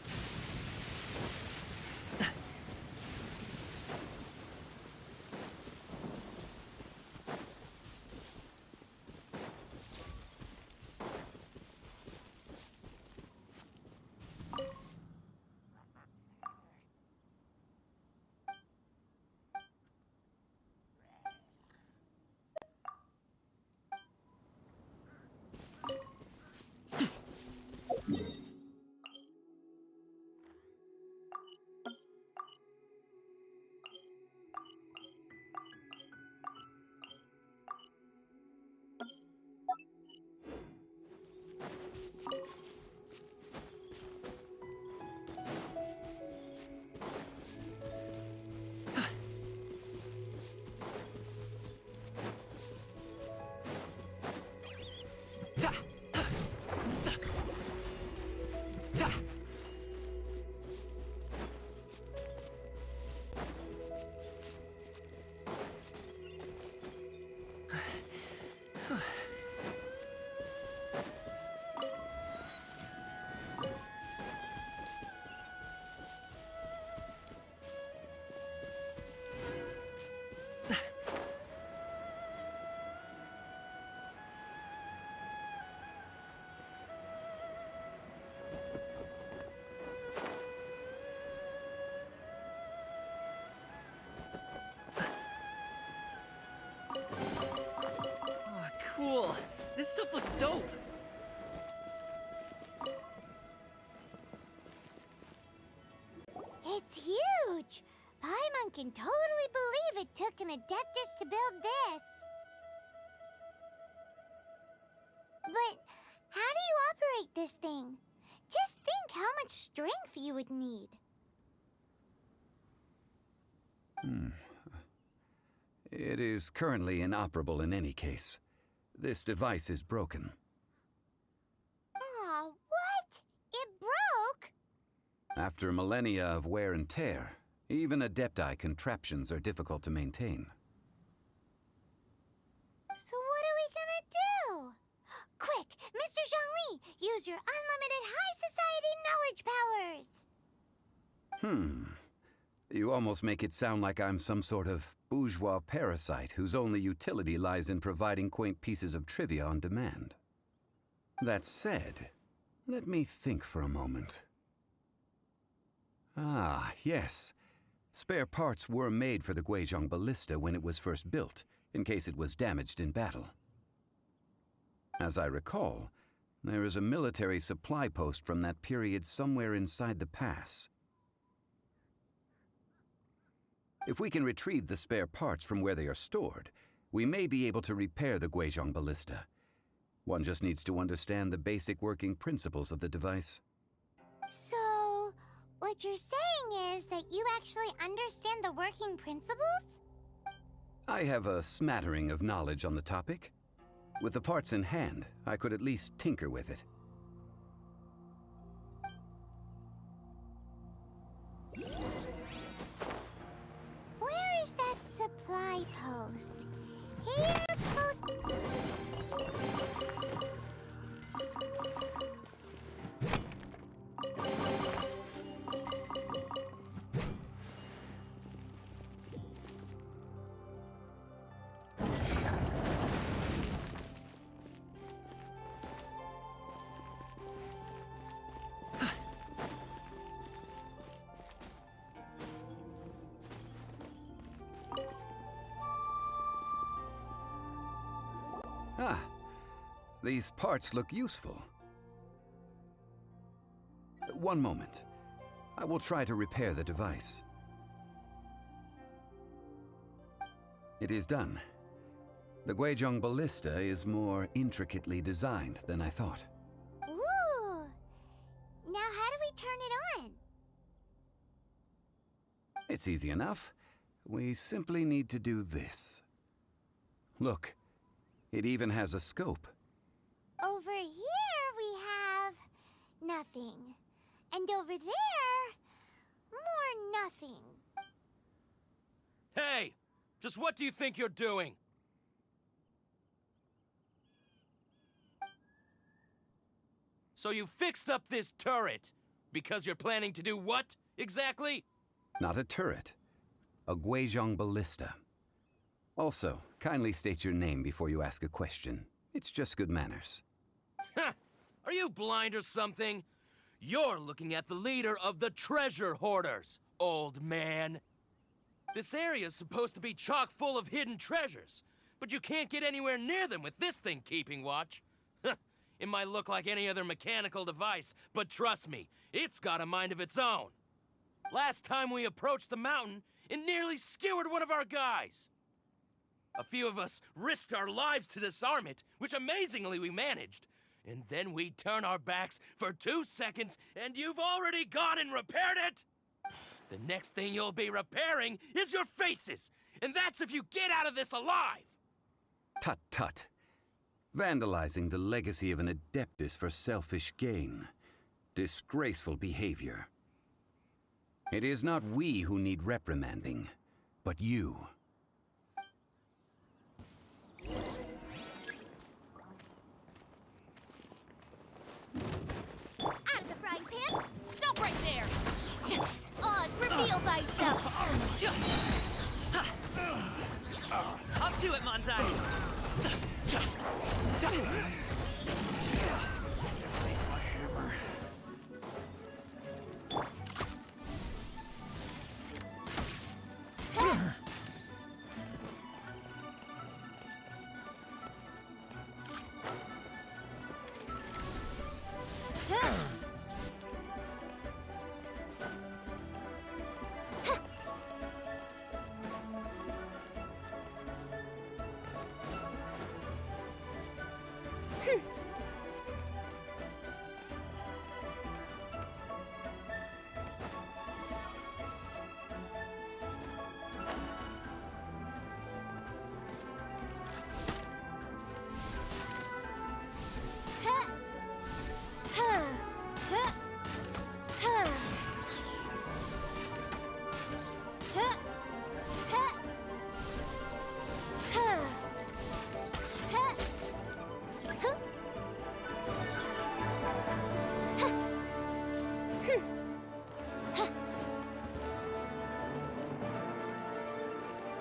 Oh, cool. This stuff looks dope. It's huge! Paimon can totally believe it took an Adeptus to build this. But how do you operate this thing? Just think how much strength you would need. It is currently inoperable in any case. This device is broken. Aw, what? It broke? After millennia of wear and tear, even Adepti contraptions are difficult to maintain. So what are we gonna do? Quick, Mr. Zhongli, use your unlimited high society knowledge powers! You almost make it sound like I'm some sort of bourgeois parasite whose only utility lies in providing quaint pieces of trivia on demand. That said, let me think for a moment. Ah, yes. Spare parts were made for the Guizhong ballista when it was first built, in case it was damaged in battle. As I recall, there is a military supply post from that period somewhere inside the pass. If we can retrieve the spare parts from where they are stored, we may be able to repair the Guizhong ballista. One just needs to understand the basic working principles of the device. So, what you're saying is that you actually understand the working principles? I have a smattering of knowledge on the topic. With the parts in hand, I could at least tinker with it. Where is that supply post? Here, post... Ah, these parts look useful. One moment. I will try to repair the device. It is done. The Guizhong ballista is more intricately designed than I thought. Ooh! Now how do we turn it on? It's easy enough. We simply need to do this. Look, it even has a scope. Over here we have... nothing. And over there... more nothing. Hey! Just what do you think you're doing? So you fixed up this turret because you're planning to do what, exactly? Not a turret. A Guizhong ballista. Also, kindly state your name before you ask a question. It's just good manners. Ha! Are you blind or something? You're looking at the leader of the treasure hoarders, old man. This area's supposed to be chock full of hidden treasures, but you can't get anywhere near them with this thing keeping watch. It might look like any other mechanical device, but trust me, it's got a mind of its own. Last time we approached the mountain, it nearly skewered one of our guys. A few of us risked our lives to disarm it, which amazingly we managed. And then we turn our backs for 2 seconds, and you've already gone and repaired it! The next thing you'll be repairing is your faces, and that's if you get out of this alive! Tut tut. Vandalizing the legacy of an adeptus for selfish gain. Disgraceful behavior. It is not we who need reprimanding, but you. Out of the frying pan! Stop right there! Oz, reveal thyself! Up to it, Manzai!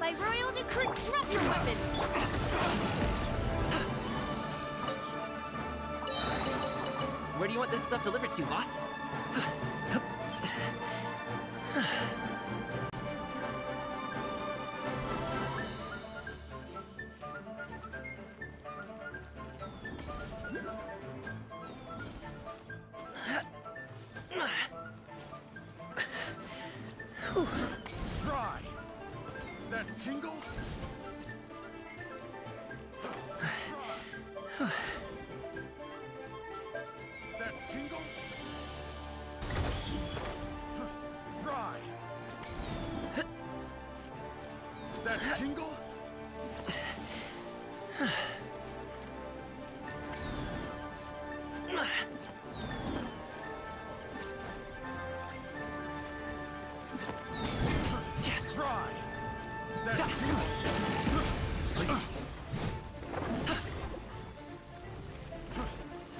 By royal decree, drop your weapons! Where do you want this stuff delivered to, boss? Try! That tingle? That tingle? Try! That tingle? Try! That tingle?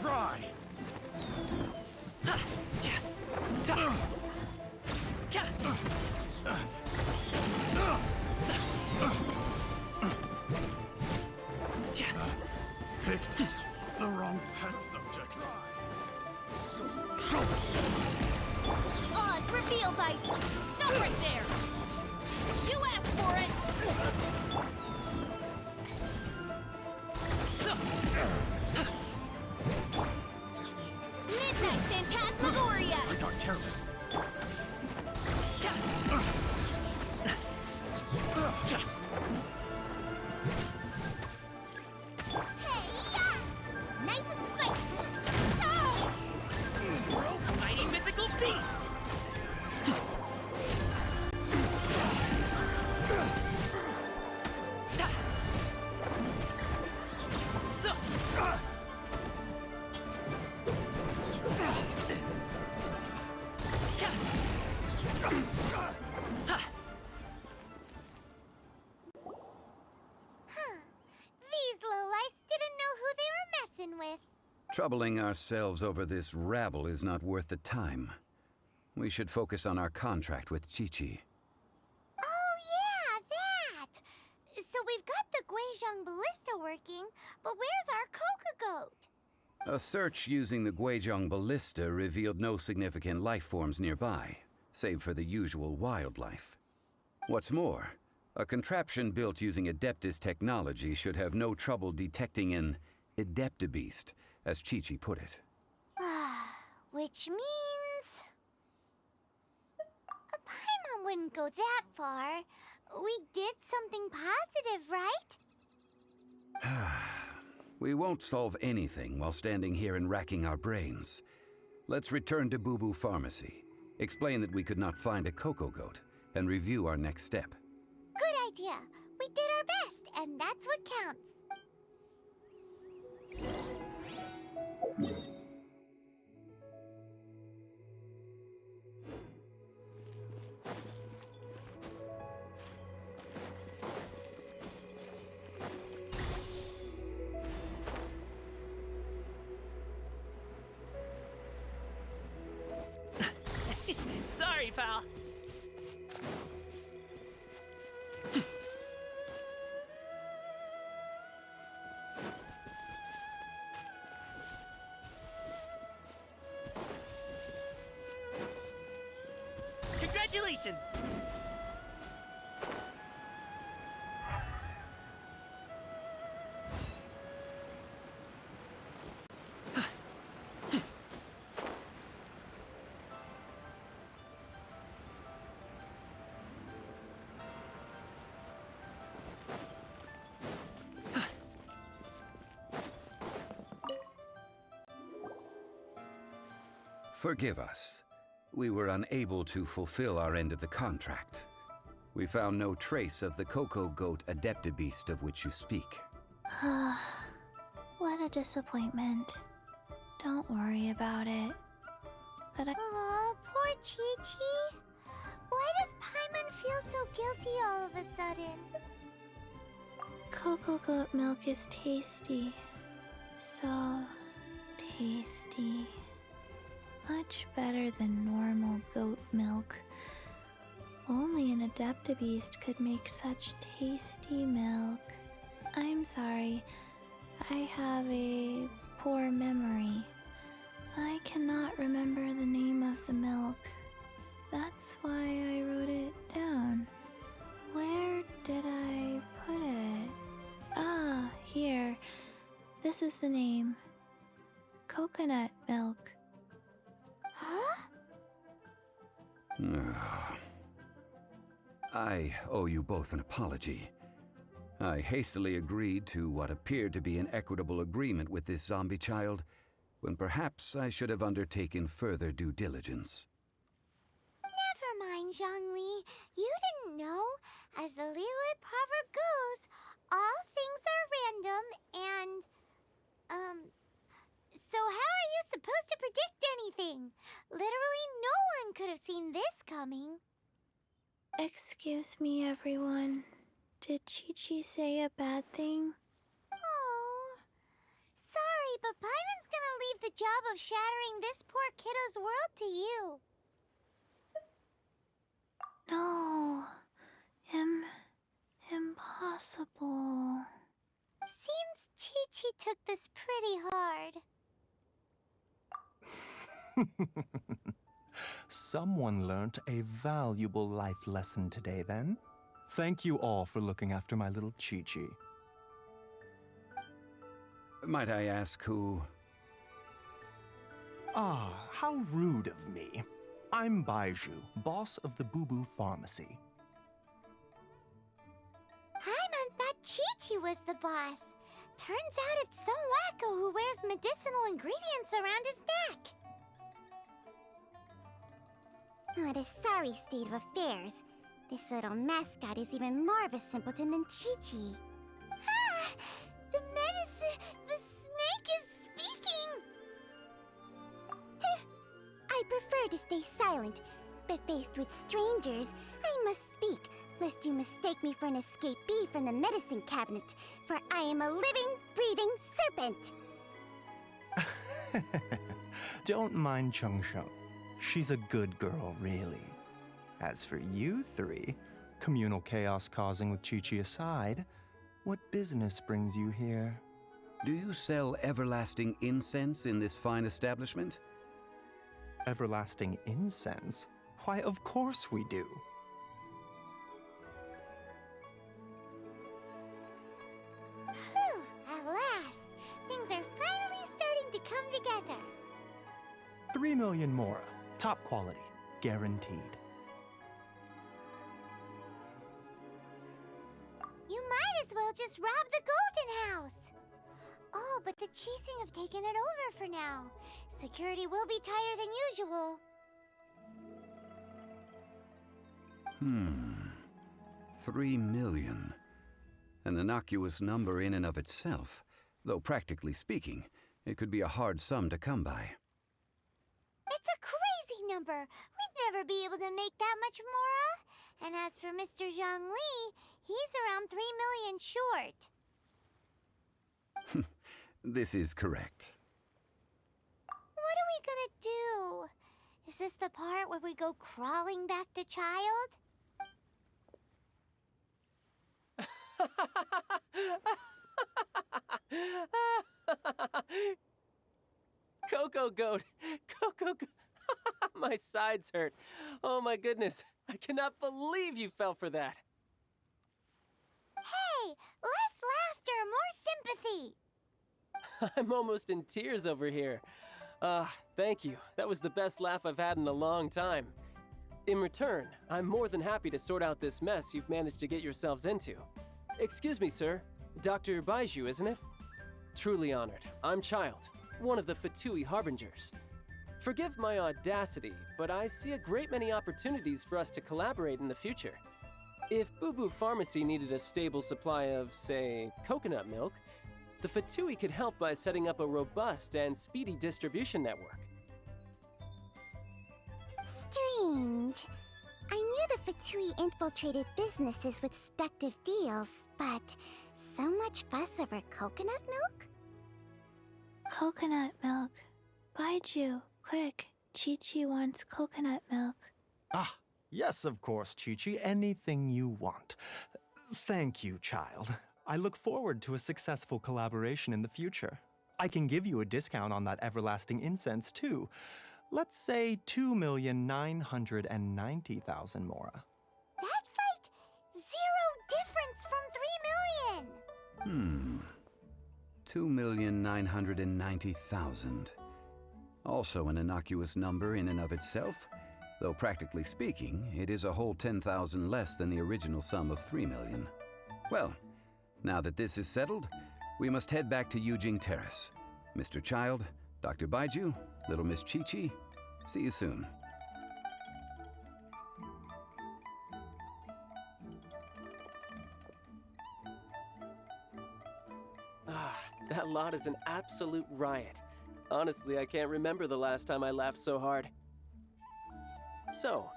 Try! Picked the wrong test subject. Oz, reveal thyself! Stop right there! You asked for it! Midnight Phantasmagoria! I got careless. Nice and spicy! Mighty mythical beast! Troubling ourselves over this rabble is not worth the time. We should focus on our contract with Qiqi. Oh yeah, that! So we've got the Guizhong ballista working, but where's our coca goat? A search using the Guizhong ballista revealed no significant life forms nearby, save for the usual wildlife. What's more, a contraption built using Adeptus technology should have no trouble detecting an Adeptabeast, as Qiqi put it. Which means... Paimon wouldn't go that far. We did something positive, right? We won't solve anything while standing here and racking our brains. Let's return to Boo Boo Pharmacy, explain that we could not find a cocoa goat, and review our next step. Good idea. We did our best, and that's what counts. Sorry, pal. Congratulations! Forgive us. We were unable to fulfill our end of the contract. We found no trace of the cocoa goat Adeptabeast of which you speak. What a disappointment. Don't worry about it. But Aw, poor Qiqi. Why does Paimon feel so guilty all of a sudden? cocoa goat milk is tasty. So tasty. Much better than normal goat milk. Only an Adeptabeast could make such tasty milk. I'm sorry. I have a poor memory. I cannot remember the name of the milk. That's why I wrote it down. Where did I put it? Ah, here. This is the name. Coconut milk. Huh? I owe you both an apology. I hastily agreed to what appeared to be an equitable agreement with this zombie child, when perhaps I should have undertaken further due diligence. Never mind, Zhongli. You didn't know. As the liyue proverb goes, all things are random and... So how are you supposed to predict anything? Literally no one could have seen this coming. Excuse me, everyone. Did Qiqi say a bad thing? Oh, sorry, but Paimon's gonna leave the job of shattering this poor kiddo's world to you. No. Impossible. Seems Qiqi took this pretty hard. Someone learnt a valuable life lesson today, then. Thank you all for looking after my little Qiqi. Might I ask who? Ah, how rude of me. I'm Baiju, boss of the Boo Boo Pharmacy. Paimon thought Qiqi was the boss. Turns out it's some wacko who wears medicinal ingredients around his neck. What a sorry state of affairs. This little mascot is even more of a simpleton than Qiqi. Ah! The snake is speaking! I prefer to stay silent, but faced with strangers, I must speak, lest you mistake me for an escapee from the medicine cabinet, for I am a living, breathing serpent! Don't mind Chung Sheng. She's a good girl, really. As for you three, communal chaos causing with Chi-Chi aside, what business brings you here? Do you sell everlasting incense in this fine establishment? Everlasting incense? Why, of course we do. Whew, at last! Things are finally starting to come together. 3 million mora. Top quality. Guaranteed. You might as well just rob the Golden House. Oh, but the Qixing have taken it over for now. Security will be tighter than usual. 3 million. An innocuous number in and of itself, though practically speaking, it could be a hard sum to come by. It's a crazy number. We'd never be able to make that much mora. And as for Mr. Zhongli, he's around 3 million short. This is correct. What are we gonna do? Is this the part where we go crawling back to Childe? Coco Goat! Coco Goat! My sides hurt. Oh my goodness. I cannot believe you fell for that. Hey, less laughter, more sympathy. I'm almost in tears over here. Thank you. That was the best laugh I've had in a long time. In return, I'm more than happy to sort out this mess you've managed to get yourselves into. Excuse me, sir. Dr. Baiju, isn't it? Truly honored. I'm Childe, one of the Fatui Harbingers. Forgive my audacity, but I see a great many opportunities for us to collaborate in the future. If Boo Boo Pharmacy needed a stable supply of, say, coconut milk, the Fatui could help by setting up a robust and speedy distribution network. Strange. I knew the Fatui infiltrated businesses with seductive deals, but so much fuss over coconut milk? Coconut milk. Baiju, quick. Chi-Chi wants coconut milk. Ah, yes, of course, Chi-Chi. Anything you want. Thank you, child. I look forward to a successful collaboration in the future. I can give you a discount on that everlasting incense, too. Let's say 2,990,000 mora. That's like 0 difference from 3 million! 2,990,000. Also an innocuous number in and of itself, though practically speaking, it is a whole 10,000 less than the original sum of 3 million. Well, now that this is settled, we must head back to Yujing Terrace. Mr. Childe, Dr. Baiju, Little Miss Chi-Chi, see you soon. That lot is an absolute riot. Honestly, I can't remember the last time I laughed so hard. So,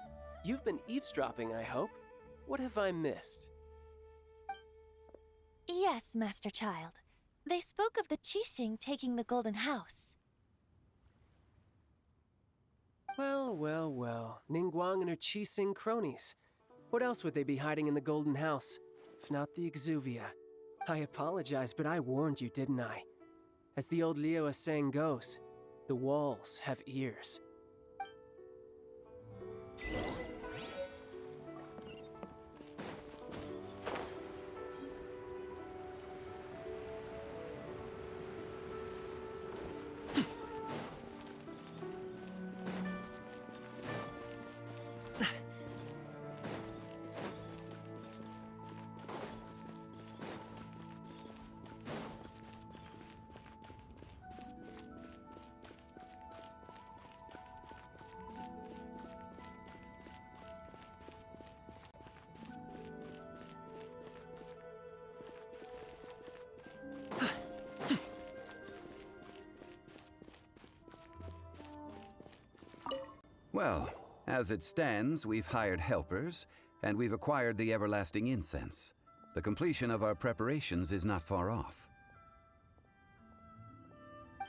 you've been eavesdropping, I hope? What have I missed? Yes, Master Childe. They spoke of the Qixing taking the Golden House. Well. Ningguang and her Qixing cronies. What else would they be hiding in the Golden House, if not the Exuvia? I apologize, but I warned you, didn't I? As the old liyue saying goes, the walls have ears. Well, as it stands, we've hired helpers, and we've acquired the everlasting incense. The completion of our preparations is not far off.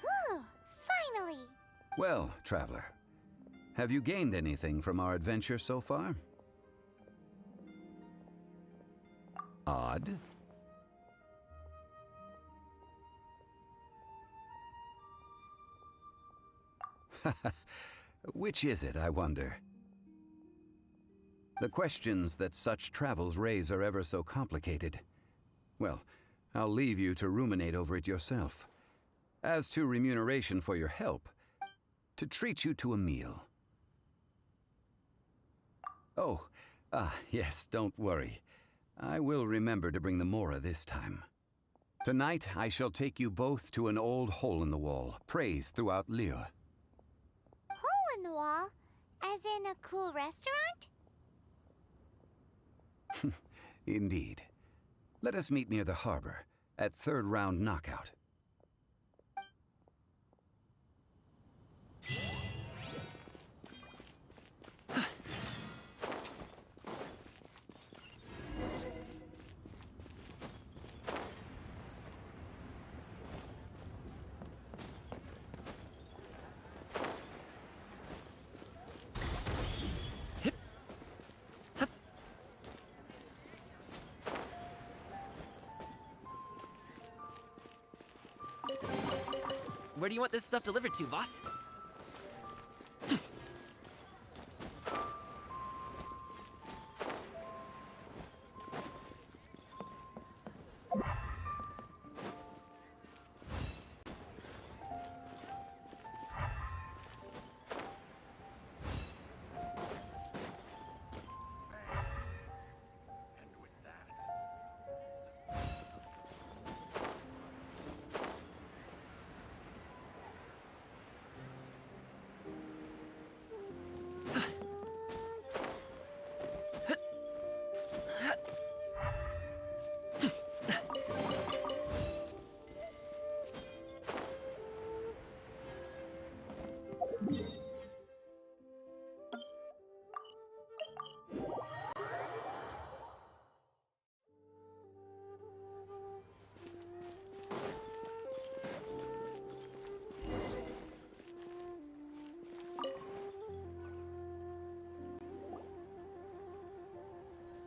Whew, finally! Well, traveler, have you gained anything from our adventure so far? Odd. Which is it, I wonder? The questions that such travels raise are ever so complicated. Well, I'll leave you to ruminate over it yourself. As to remuneration for your help, to treat you to a meal. Oh, yes, don't worry. I will remember to bring the Mora this time. Tonight, I shall take you both to an old hole-in-the-wall, praised throughout Liyue. Hole in the wall? As in a cool restaurant? Indeed. Let us meet near the harbor, at third round knockout. Where do you want this stuff delivered to, boss?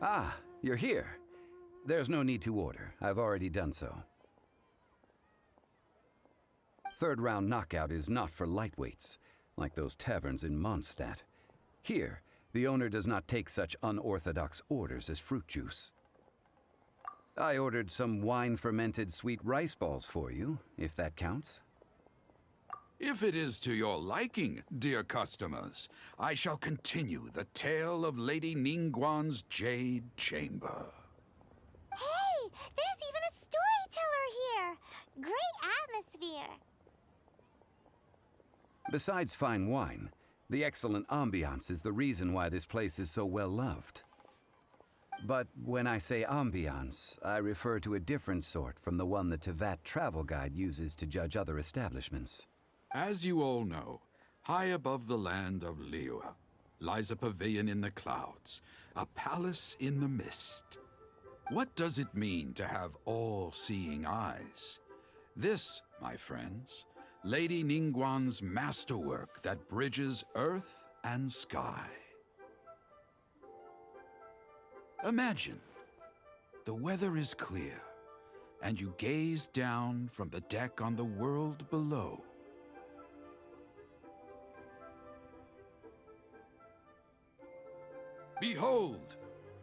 Ah, you're here. There's no need to order. I've already done so. Third round knockout is not for lightweights, like those taverns in Mondstadt. Here, the owner does not take such unorthodox orders as fruit juice. I ordered some wine-fermented sweet rice balls for you, if that counts. If it is to your liking, dear customers, I shall continue the tale of Lady Ningguang's Jade Chamber. Hey, there's even a storyteller here! Great atmosphere! Besides fine wine, the excellent ambiance is the reason why this place is so well loved. But when I say ambiance, I refer to a different sort from the one the Tevat travel guide uses to judge other establishments. As you all know, high above the land of Liyue lies a pavilion in the clouds, a palace in the mist. What does it mean to have all-seeing eyes? This, my friends, Lady Ningguang's masterwork that bridges earth and sky. Imagine, the weather is clear, and you gaze down from the deck on the world below. Behold,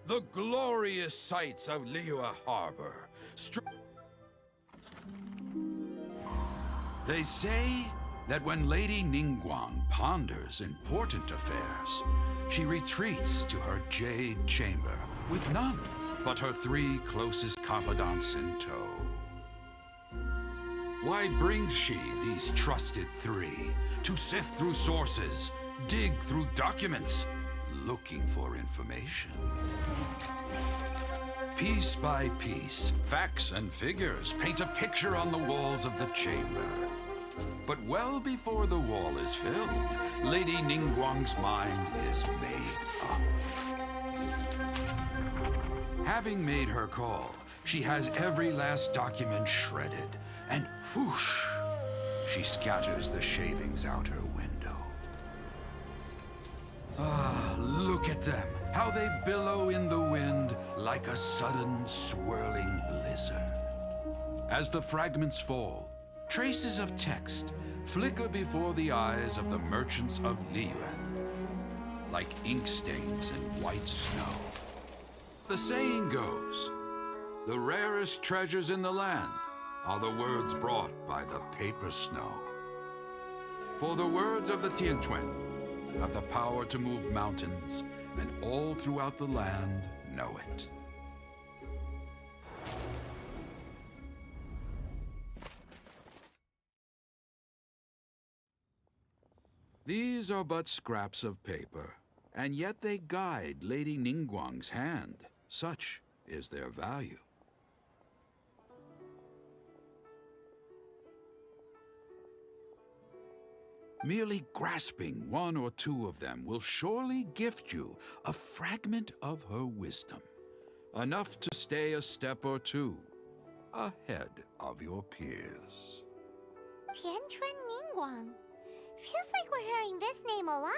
the glorious sights of liyueharbor. They say that when Lady Ningguang ponders important affairs, she retreats to her jade chamber with none but her 3 closest confidants in tow. Why brings she these trusted 3 to sift through sources, dig through documents, looking for information? Piece by piece, facts and figures paint a picture on the walls of the chamber. But well before the wall is filled, Lady Ningguang's mind is made up. Having made her call, she has every last document shredded, and whoosh, she scatters the shavings out her window. Ah, look at them, how they billow in the wind like a sudden swirling blizzard. As the fragments fall, traces of text flicker before the eyes of the merchants of Liyue, like ink stains in white snow. The saying goes, the rarest treasures in the land are the words brought by the paper snow. For the words of the Tianquan have the power to move mountains, and all throughout the land know it. These are but scraps of paper, and yet they guide Lady Ningguang's hand. Such is their value. Merely grasping one or two of them will surely gift you a fragment of her wisdom, enough to stay a step or two ahead of your peers. Tianquan Ningguang. Feels like we're hearing this name a lot.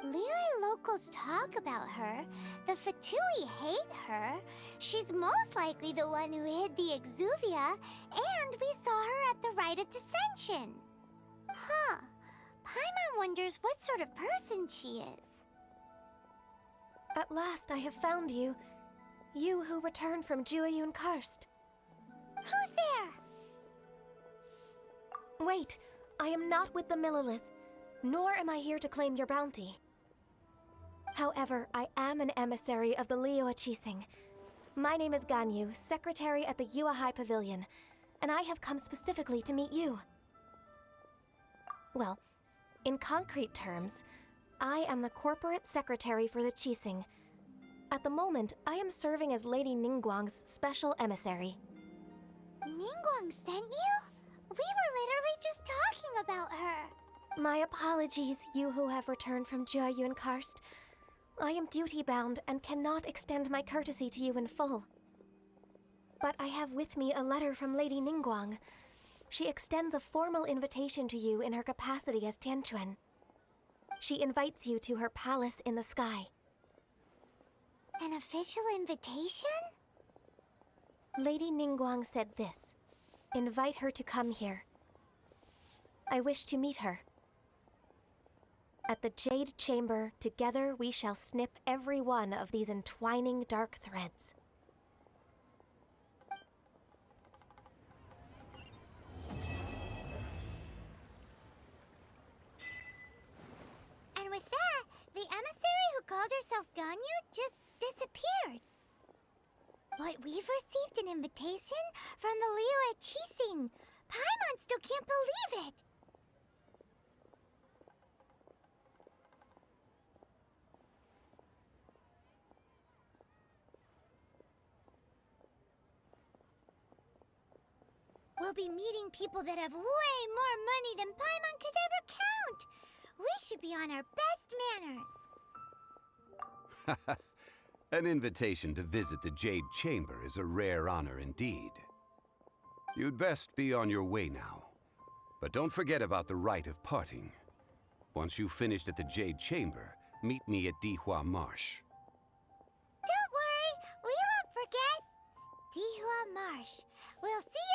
Liyue locals talk about her. The Fatui hate her. She's most likely the one who hid the exuvia, and we saw her at the rite of descension. Huh. Paimon wonders what sort of person she is. At last I have found you. You who returned from Jueyun Karst. Who's there? Wait, I am not with the Millilith, nor am I here to claim your bounty. However, I am an emissary of the liyue keqing. My name is Ganyu, secretary at the Yuehai Pavilion, and I have come specifically to meet you. Well, in concrete terms, I am the corporate secretary for the keqing. At the moment, I am serving as Lady Ningguang's special emissary. Ningguang sent you? We were literally just talking about her. My apologies, you who have returned from Jueyun Karst. I am duty-bound and cannot extend my courtesy to you in full. But I have with me a letter from Lady Ningguang. She extends a formal invitation to you in her capacity as Tianquan. She invites you to her palace in the sky. An official invitation? Lady Ningguang said this. Invite her to come here. I wish to meet her. At the Jade Chamber, together we shall snip every one of these entwining dark threads. And with that, the emissary who called herself Ganyu just disappeared. But we've received an invitation from the liyue keqing. Paimon still can't believe it. We'll be meeting people that have way more money than Paimon could ever count. We should be on our best manners. An invitation to visit the Jade Chamber is a rare honor indeed. You'd best be on your way now. But don't forget about the rite of parting. Once you've finished at the Jade Chamber, meet me at Dihua Marsh. Don't worry, we won't forget. Dihua Marsh. We'll see